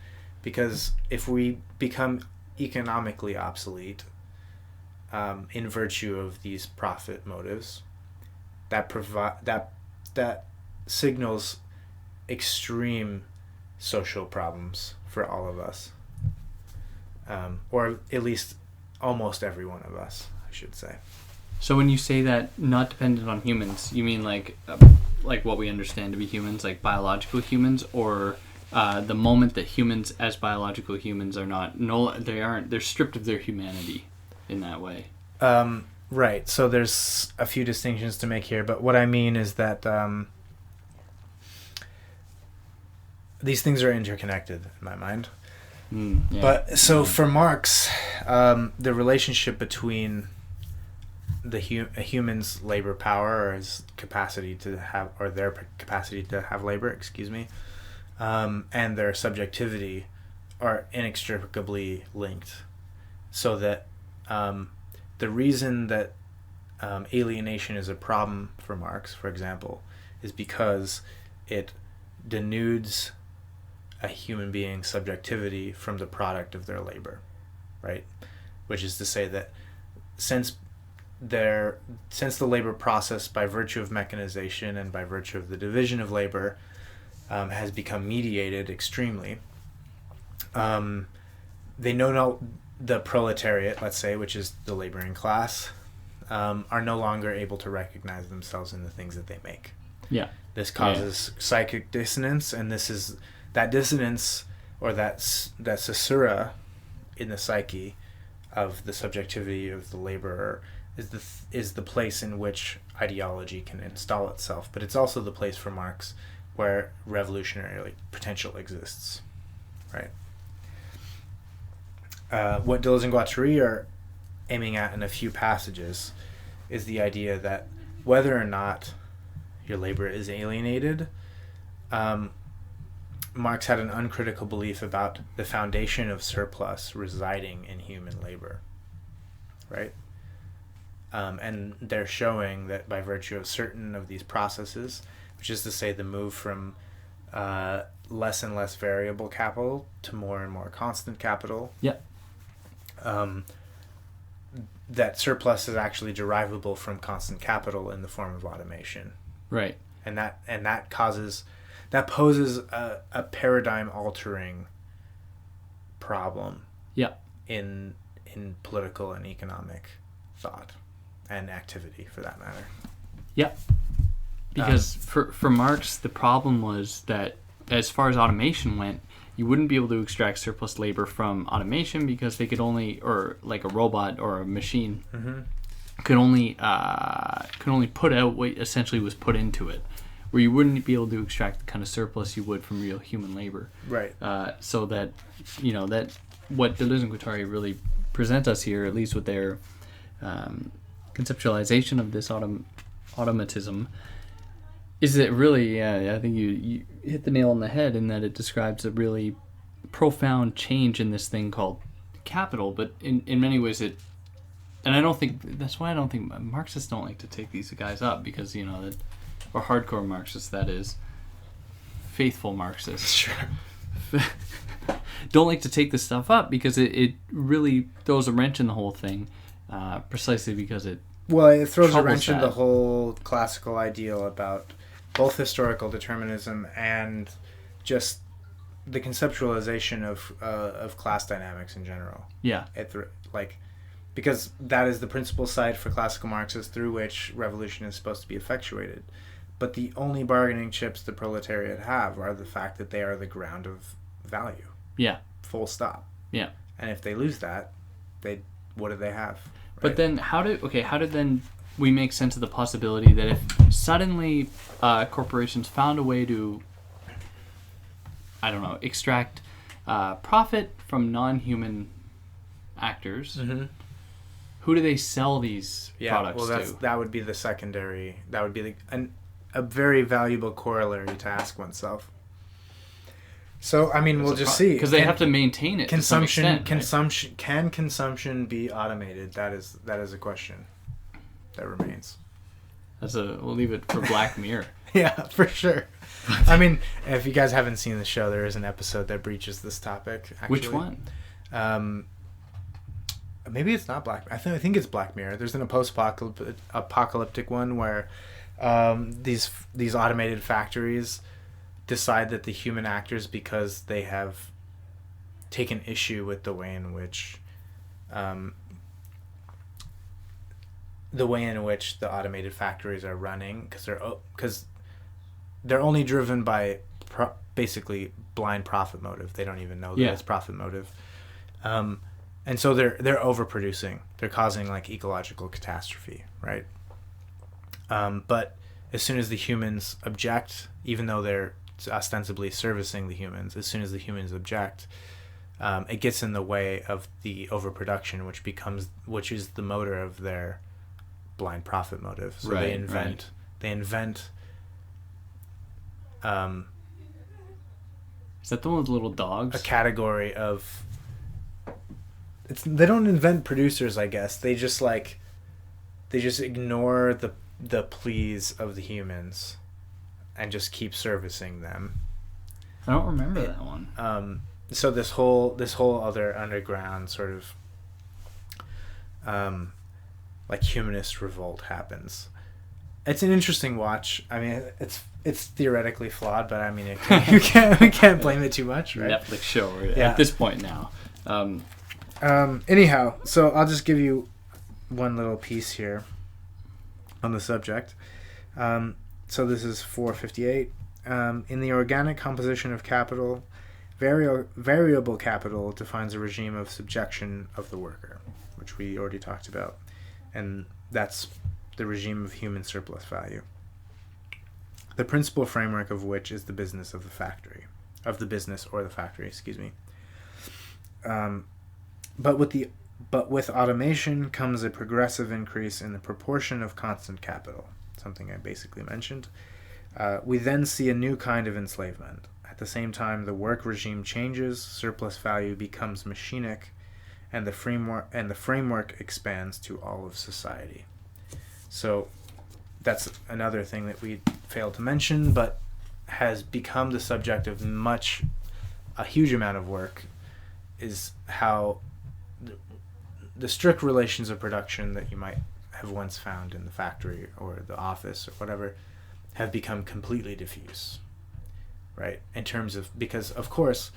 because if we become economically obsolete in virtue of these profit motives, that signals extreme social problems for all of us, or at least almost every one of us, I should say. So when you say that not dependent on humans, you mean like what we understand to be humans, like biological humans, or the moment that humans as biological humans are not, they're stripped of their humanity in that way? Right. So there's a few distinctions to make here, but what I mean is that these things are interconnected in my mind. But so for Marx, the relationship between a human's labor power, or his capacity to have, or their capacity to have labor, and their subjectivity are inextricably linked. So that the reason that alienation is a problem for Marx, for example, is because it denudes a human being's subjectivity from the product of their labor, right? Which is to say that since the labor process, by virtue of mechanization and by virtue of the division of labor, has become mediated extremely, they know the proletariat, let's say, which is the laboring class, are no longer able to recognize themselves in the things that they make. Yeah. This causes psychic dissonance, and this is that dissonance, or that caesura in the psyche of the subjectivity of the laborer is the place in which ideology can install itself. But it's also the place for Marx where revolutionary potential exists, right? What Deleuze and Guattari are aiming at in a few passages is the idea that whether or not your labor is alienated, Marx had an uncritical belief about the foundation of surplus residing in human labor, right? And they're showing that by virtue of certain of these processes, which is to say the move from less and less variable capital to more and more constant capital, that surplus is actually derivable from constant capital in the form of automation, right? And that poses a paradigm altering problem, in political and economic thought and activity, for that matter. Because for Marx, the problem was that as far as automation went, you wouldn't be able to extract surplus labor from automation, because they could only, or like a robot or a machine, could only put out what essentially was put into it, where you wouldn't be able to extract the kind of surplus you would from real human labor. Right. So that, that what Deleuze and Guattari really present us here, at least with their conceptualization of this automatism, is that really, I think you hit the nail on the head in that it describes a really profound change in this thing called capital, but in many ways that's why I don't think Marxists don't like to take these guys up, because, that, or hardcore Marxists, that is, faithful Marxists, sure, don't like to take this stuff up, because it really throws a wrench in the whole thing, precisely because it throws a wrench in the whole classical ideal about both historical determinism and just the conceptualization of class dynamics in general. because that is the principal site for classical Marxists through which revolution is supposed to be effectuated. But the only bargaining chips the proletariat have are the fact that they are the ground of value. Yeah. Full stop. Yeah. And if they lose that, what do they have? Right? But then how did then we make sense of the possibility that if suddenly corporations found a way to, I don't know, extract profit from non-human actors, who do they sell these products to? That would be the secondary. That would be a very valuable corollary to ask oneself. So I mean, we'll just see, because they have to maintain it. Consumption, to some extent, consumption, right? Can consumption be automated? That is a question that remains. We'll leave it for Black Mirror. Yeah, for sure. I mean, if you guys haven't seen the show, there is an episode that breaches this topic. Actually. Which one? Maybe it's not Black. I think it's Black Mirror. There's a post-apocalyptic one where these automated factories decide that the human actors, because they have taken issue with the way in which the automated factories are running, because they're only driven by basically blind profit motive. They don't even know that it's profit motive, and so they're overproducing. They're causing like ecological catastrophe, right? But as soon as the humans object, even though they're ostensibly servicing the humans, as soon as the humans object, it gets in the way of the overproduction, which is the motor of their blind profit motive. So they invent is that the one with little dogs? A category of they don't invent producers, I guess. They just ignore the pleas of the humans and just keep servicing them. I don't remember that one. So this whole other underground sort of like humanist revolt happens. It's an interesting watch. I mean, it's theoretically flawed, but I mean, we can't blame it too much, right? Netflix show at this point now. Anyhow, so I'll just give you one little piece here on the subject. So this is 458. In the organic composition of capital, variable capital defines a regime of subjection of the worker, which we already talked about. And that's the regime of human surplus value. The principal framework of which is the business of the factory. Of the business or the factory, excuse me. But with automation comes a progressive increase in the proportion of constant capital, something I basically mentioned. We then see a new kind of enslavement. At the same time, the work regime changes, surplus value becomes machinic, and the framework expands to all of society. So that's another thing that we failed to mention, but has become the subject of a huge amount of work, is how the strict relations of production that you might have once found in the factory or the office or whatever have become completely diffuse, right? In terms of, because of course,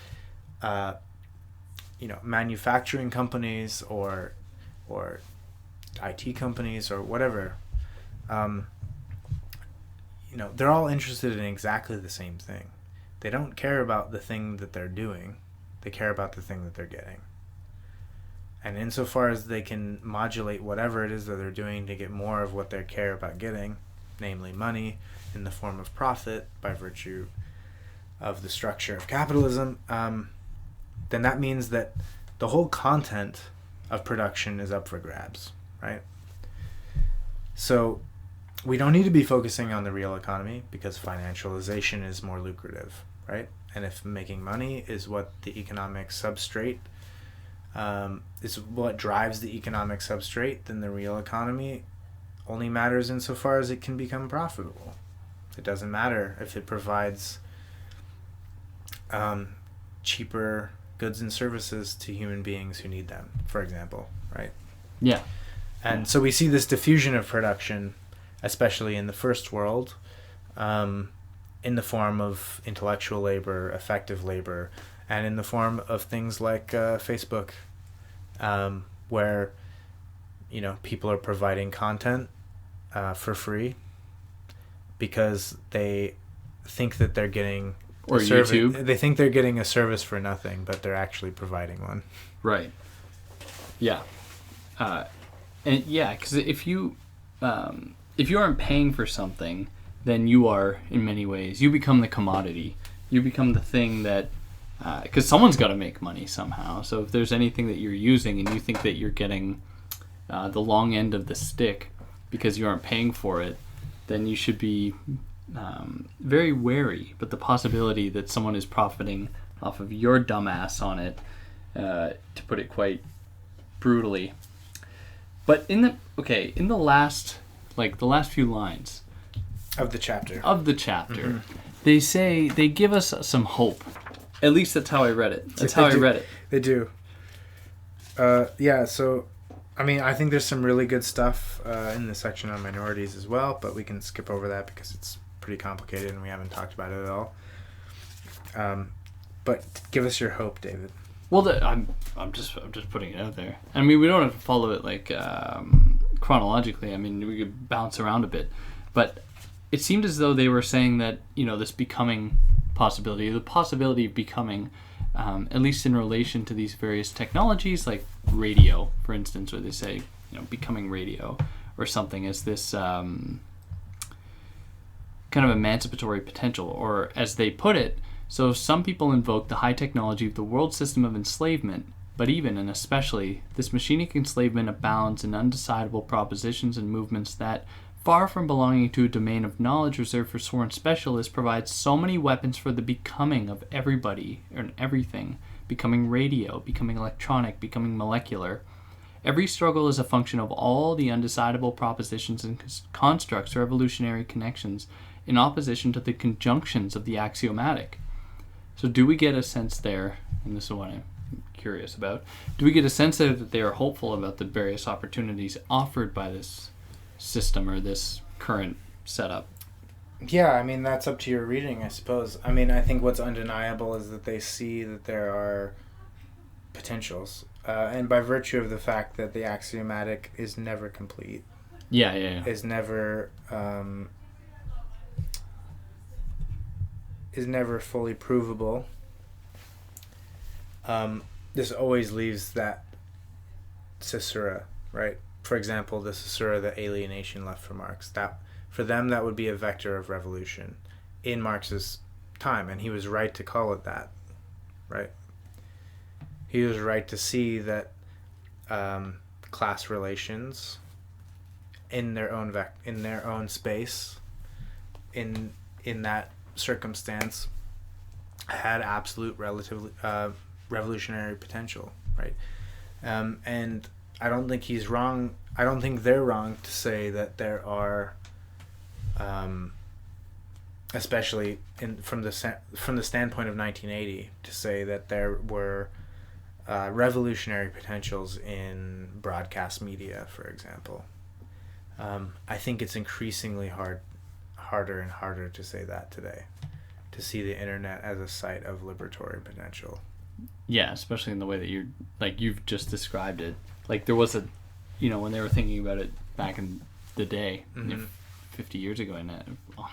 manufacturing companies or IT companies or whatever, they're all interested in exactly the same thing. They don't care about the thing that they're doing. They care about the thing that they're getting. And insofar as they can modulate whatever it is that they're doing to get more of what they care about getting, namely money in the form of profit by virtue of the structure of capitalism, then that means that the whole content of production is up for grabs, right? So we don't need to be focusing on the real economy because financialization is more lucrative, right? And if making money is what the economic substrate is what drives the economic substrate, then the real economy only matters insofar as it can become profitable. It doesn't matter if it provides cheaper goods and services to human beings who need them, for example, right? Yeah. And so we see this diffusion of production, especially in the first world, in the form of intellectual labor, effective labor, and in the form of things like Facebook, where people are providing content for free because they think that they're getting or YouTube. They think they're getting a service for nothing, but they're actually providing one. Right. Yeah. And yeah, because if you aren't paying for something, then you are, in many ways, you become the commodity. You become the thing that, because someone's got to make money somehow. So if there's anything that you're using and you think that you're getting the long end of the stick because you aren't paying for it, then you should be very wary. But the possibility that someone is profiting off of your dumbass on it, to put it quite brutally. But in the last few lines of the chapter, mm-hmm. they give us some hope. At least that's how I read it. They do. Yeah. So, I mean, I think there's some really good stuff in the section on minorities as well, but we can skip over that because it's pretty complicated and we haven't talked about it at all. But give us your hope, David. Well, I'm just putting it out there. I mean, we don't have to follow it like chronologically. I mean, we could bounce around a bit, but it seemed as though they were saying that this becoming possibility, the possibility of becoming, at least in relation to these various technologies like radio, for instance, where they say becoming radio or something, as this kind of emancipatory potential, or as they put it. So some people invoke the high technology of the world system of enslavement, but even and especially this machinic enslavement abounds in undecidable propositions and movements that, far from belonging to a domain of knowledge reserved for sworn specialists, provides so many weapons for the becoming of everybody and everything, becoming radio, becoming electronic, becoming molecular. Every struggle is a function of all the undecidable propositions and constructs or evolutionary connections in opposition to the conjunctions of the axiomatic. So do we get a sense there, and this is what I'm curious about, do we get a sense there that they are hopeful about the various opportunities offered by this system or this current setup? Yeah, I mean, that's up to your reading, I suppose. I mean, I think what's undeniable is that they see that there are potentials. And by virtue of the fact that the axiomatic is never complete. Yeah. Is never fully provable. This always leaves that caesura, right? For example, the caesura that alienation left for Marx. That for them, that would be a vector of revolution in Marx's time, and he was right to call it that, right? He was right to see that class relations in their own space, in that circumstance, had absolute revolutionary potential, right? And I don't think he's wrong. I don't think they're wrong to say that there are, especially from the standpoint of 1980, to say that there were revolutionary potentials in broadcast media, for example. I think it's increasingly harder and harder to say that today, to see the internet as a site of liberatory potential. Yeah, especially in the way that you've just described it. Like there was when they were thinking about it back in the day, 50 years ago, and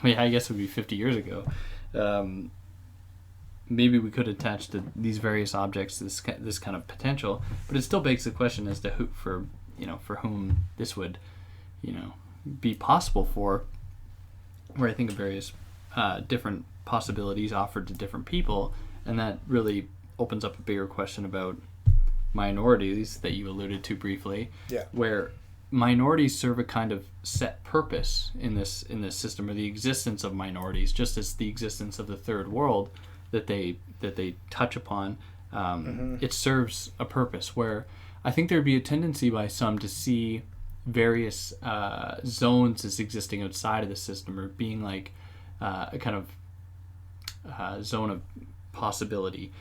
I guess it would be 50 years ago. Maybe we could attach to these various objects this kind of potential, but it still begs the question as to for whom this would, be possible for. Where I think of various different possibilities offered to different people, and that really opens up a bigger question about minorities that you alluded to briefly. Yeah. Where minorities serve a kind of set purpose in this system, or the existence of minorities, just as the existence of the third world that they touch upon, it serves a purpose. Where I think there'd be a tendency by some to see various zones as existing outside of the system, or being like a kind of zone of possibility.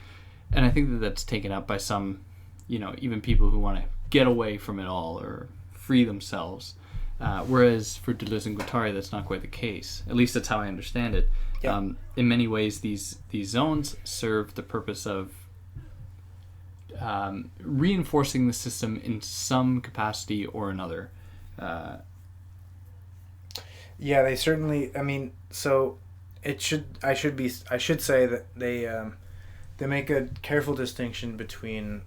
And I think that that's taken up by some, even people who want to get away from it all or free themselves. Whereas for Deleuze and Guattari, that's not quite the case. At least that's how I understand it. Yeah. In many ways, these zones serve the purpose of reinforcing the system in some capacity or another. Yeah, they certainly. I mean, so I should say that they make a careful distinction between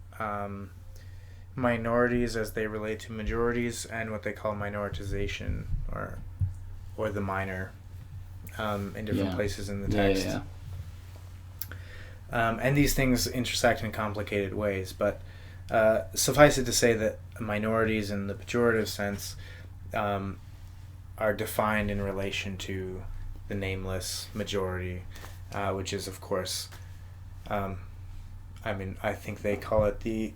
minorities as they relate to majorities and what they call minoritization or the minor in different places in the text. And these things intersect in complicated ways, but suffice it to say that minorities in the pejorative sense are defined in relation to the nameless majority, which is, of course, I think they call it the,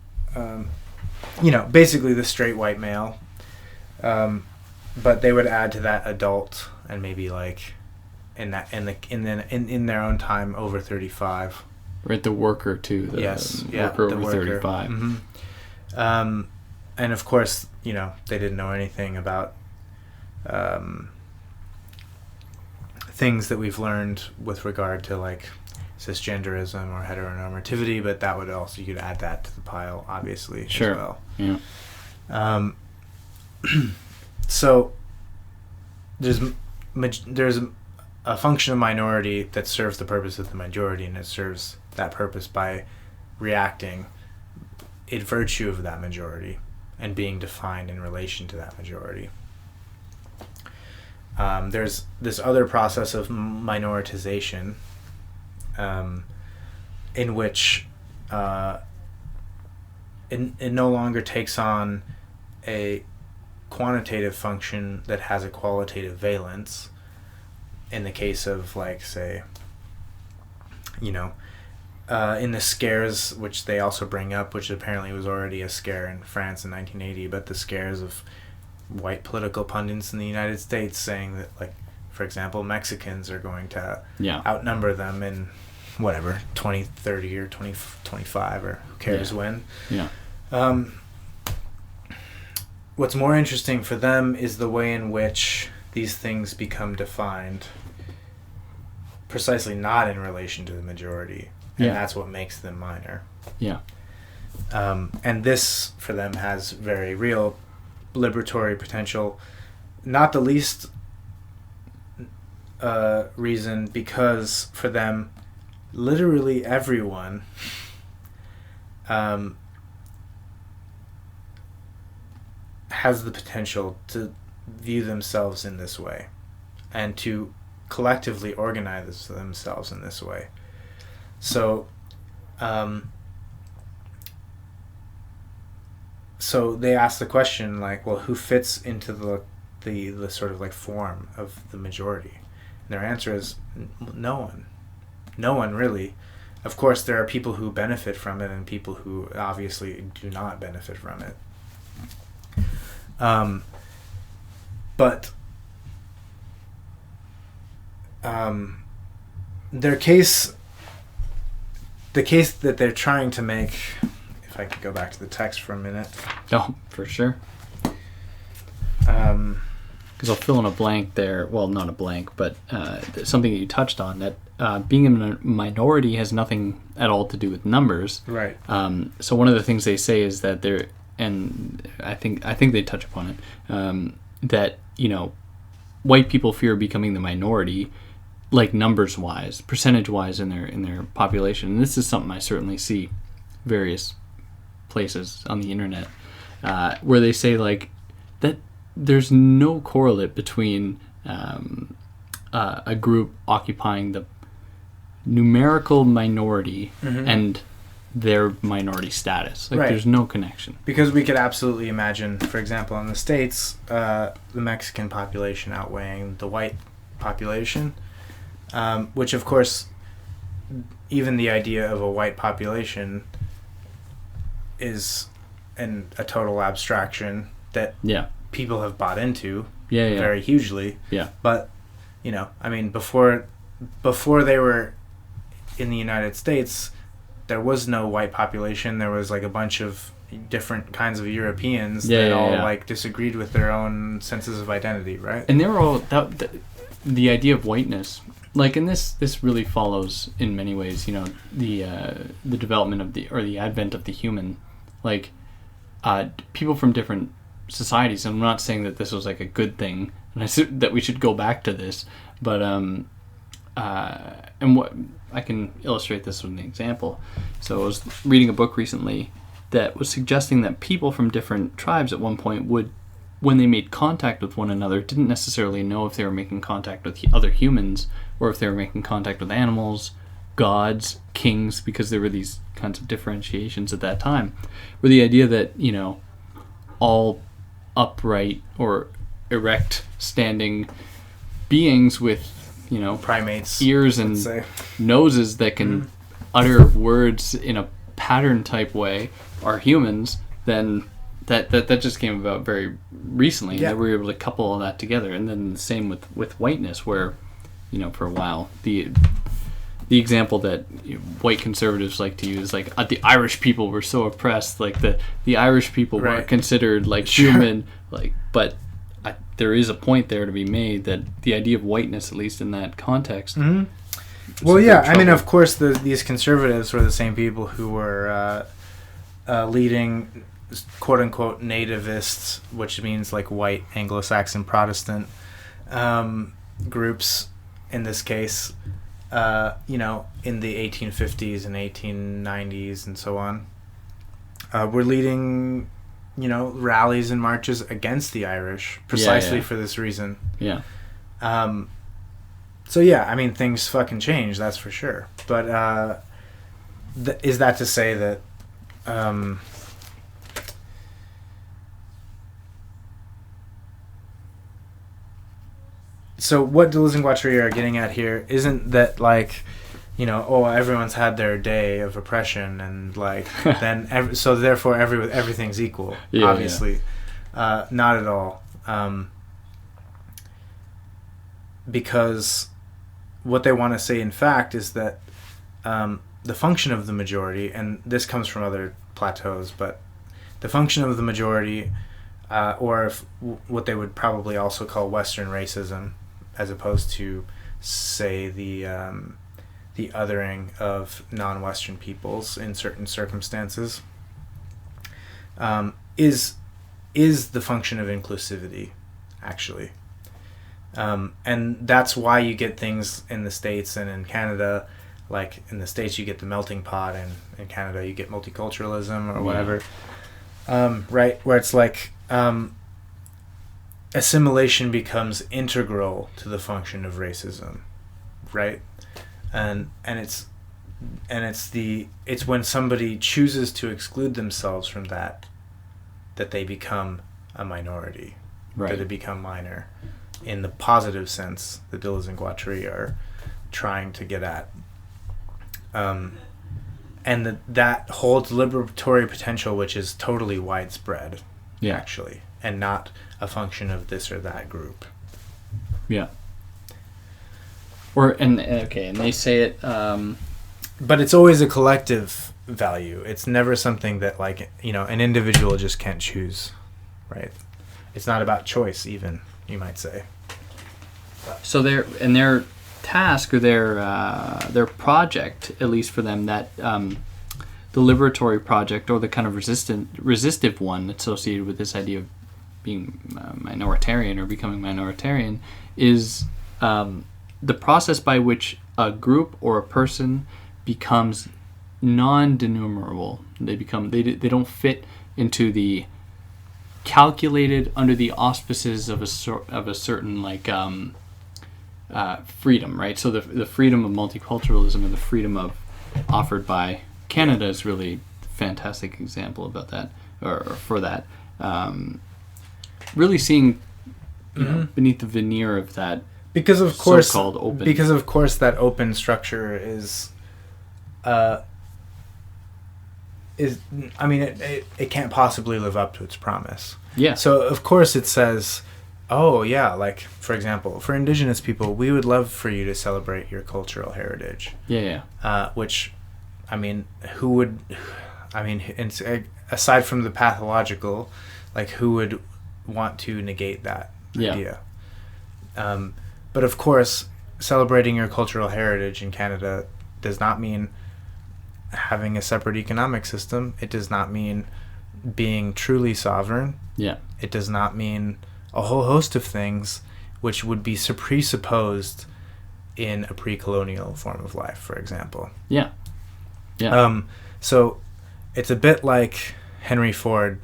basically the straight white male, but they would add to that adult and maybe like in their own time over 35. Right, the worker too. Worker over 35. Mm-hmm. And of course, they didn't know anything about things that we've learned with regard to like cisgenderism or heteronormativity, but that would also, you could add that to the pile, obviously, as well. Yeah. So there's a function of minority that serves the purpose of the majority, and it serves that purpose by reacting in virtue of that majority and being defined in relation to that majority. There's this other process of minoritization in which it no longer takes on a quantitative function that has a qualitative valence. In the case of, like, say, in the scares, which they also bring up, which apparently was already a scare in France in 1980, but the scares of white political pundits in the United States saying that, like, for example, Mexicans are going to outnumber them in whatever, 2030 or 2025 or who cares when. Yeah. What's more interesting for them is the way in which these things become defined precisely not in relation to the majority. And that's what makes them minor. Yeah. And this, for them, has very real liberatory potential, not the least reason because for them, literally everyone has the potential to view themselves in this way and to collectively organize themselves in this way. So so they ask the question, like, well, who fits into the sort of like form of the majority? And their answer is no one really. Of course, there are people who benefit from it and people who obviously do not benefit from it. But the case that they're trying to make, if I could go back to the text for a minute. Oh, for sure. Because I'll fill in a blank there. Well, not a blank, but something that you touched on, that being a minority has nothing at all to do with numbers. Right. So one of the things they say is that they're, and I think they touch upon it, that, white people fear becoming the minority, like numbers wise, percentage wise in their population. And this is something I certainly see various places on the internet, where they say like that there's no correlate between a group occupying the numerical minority and their minority status. Like, right. There's no connection. Because we could absolutely imagine, for example, in the States, the Mexican population outweighing the white population, which, of course, even the idea of a white population is a total abstraction that people have bought into very hugely. Yeah. But, before they were in the United States, there was no white population. There was like a bunch of different kinds of Europeans that all like disagreed with their own senses of identity, right? And they were all the idea of whiteness like, and this really follows in many ways, you know, the development of the advent of the human, like, people from different societies. I'm not saying that this was like a good thing, and that we should go back to this, but and what I can illustrate this with an example. So I was reading a book recently that was suggesting that people from different tribes at one point would, when they made contact with one another, didn't necessarily know if they were making contact with other humans or if they were making contact with animals, gods, kings, because there were these kinds of differentiations at that time. Where the idea that, you know, all upright or erect standing beings with, you know, primates, ears and noses that can utter words in a pattern type way are humans, then that just came about very recently. Yeah. And we were able to couple all that together. And then the same with whiteness, where, you know, for a while the example that, you know, white conservatives like to use, like, the Irish people were so oppressed, like the Irish people weren't considered like human, like, but there is a point there to be made that the idea of whiteness, at least in that context. Well, yeah, I mean, of course, these conservatives were the same people who were leading quote-unquote nativists, which means like white Anglo-Saxon Protestant groups, in this case, you know, in the 1850s and 1890s and so on, were leading, you know, rallies and marches against the Irish, precisely for this reason. Yeah. So, yeah, I mean, things fucking change, that's for sure. But is that to say that... So what Deleuze and Guattari are getting at here isn't that, like, you know, oh, everyone's had their day of oppression and, like, then so therefore everything's equal. Obviously, not at all. Because what they want to say, in fact, is that the function of the majority, and this comes from other plateaus, but the function of the majority, or what they would probably also call Western racism, as opposed to, say, the othering of non-Western peoples in certain circumstances, is the function of inclusivity, actually. And that's why you get things in the States and in Canada, like in the States you get the melting pot, and in Canada you get multiculturalism or whatever, right? Where it's like... assimilation becomes integral to the function of racism, right? And it's when somebody chooses to exclude themselves from that they become a minority, right? That they become minor, in the positive sense that Deleuze and Guattari are trying to get at, and that holds liberatory potential, which is totally widespread, actually, and not a function of this or that group. Yeah. And they say it, but it's always a collective value. It's never something that, like, you know, an individual just can't choose, right? It's not about choice, even, you might say. So their task, or their project, at least for them, that the liberatory project, or the kind of resistive one associated with this idea of being minoritarian or becoming minoritarian, is the process by which a group or a person becomes non-denumerable. They don't fit into the calculated under the auspices of a certain, like, freedom, right? So the freedom of multiculturalism and the freedom offered by Canada is really a fantastic example about that, or for that. Really seeing, you know, beneath the veneer of that, because of course, so-called open. Because of course, that open structure is, I mean, it can't possibly live up to its promise. Yeah. So of course it says, oh yeah, like, for example, for Indigenous people, we would love for you to celebrate your cultural heritage. Yeah. Which, I mean, aside from the pathological, like, who would want to negate that idea? But of course, celebrating your cultural heritage in Canada does not mean having a separate economic system. It does not mean being truly sovereign. Yeah. It does not mean a whole host of things which would be presupposed in a pre-colonial form of life, for example. Yeah. Yeah. So it's a bit like Henry Ford,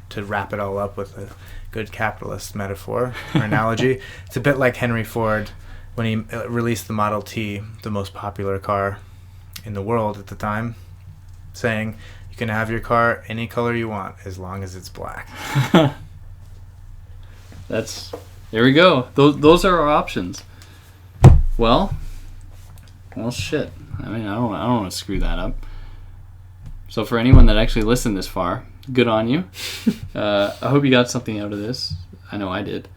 to wrap it all up with a good capitalist metaphor or analogy. It's a bit like Henry Ford when he released the Model T, the most popular car in the world at the time, saying, you can have your car any color you want as long as it's black. There we go. Those are our options. Well, shit. I mean, I don't want to screw that up. So for anyone that actually listened this far, good on you. I hope you got something out of this. I know I did,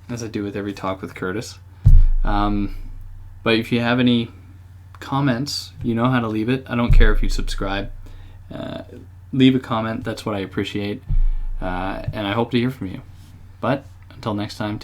as I do with every talk with Curtis. But if you have any comments, you know how to leave it. I don't care if you subscribe. Leave a comment. That's what I appreciate. And I hope to hear from you. But until next time,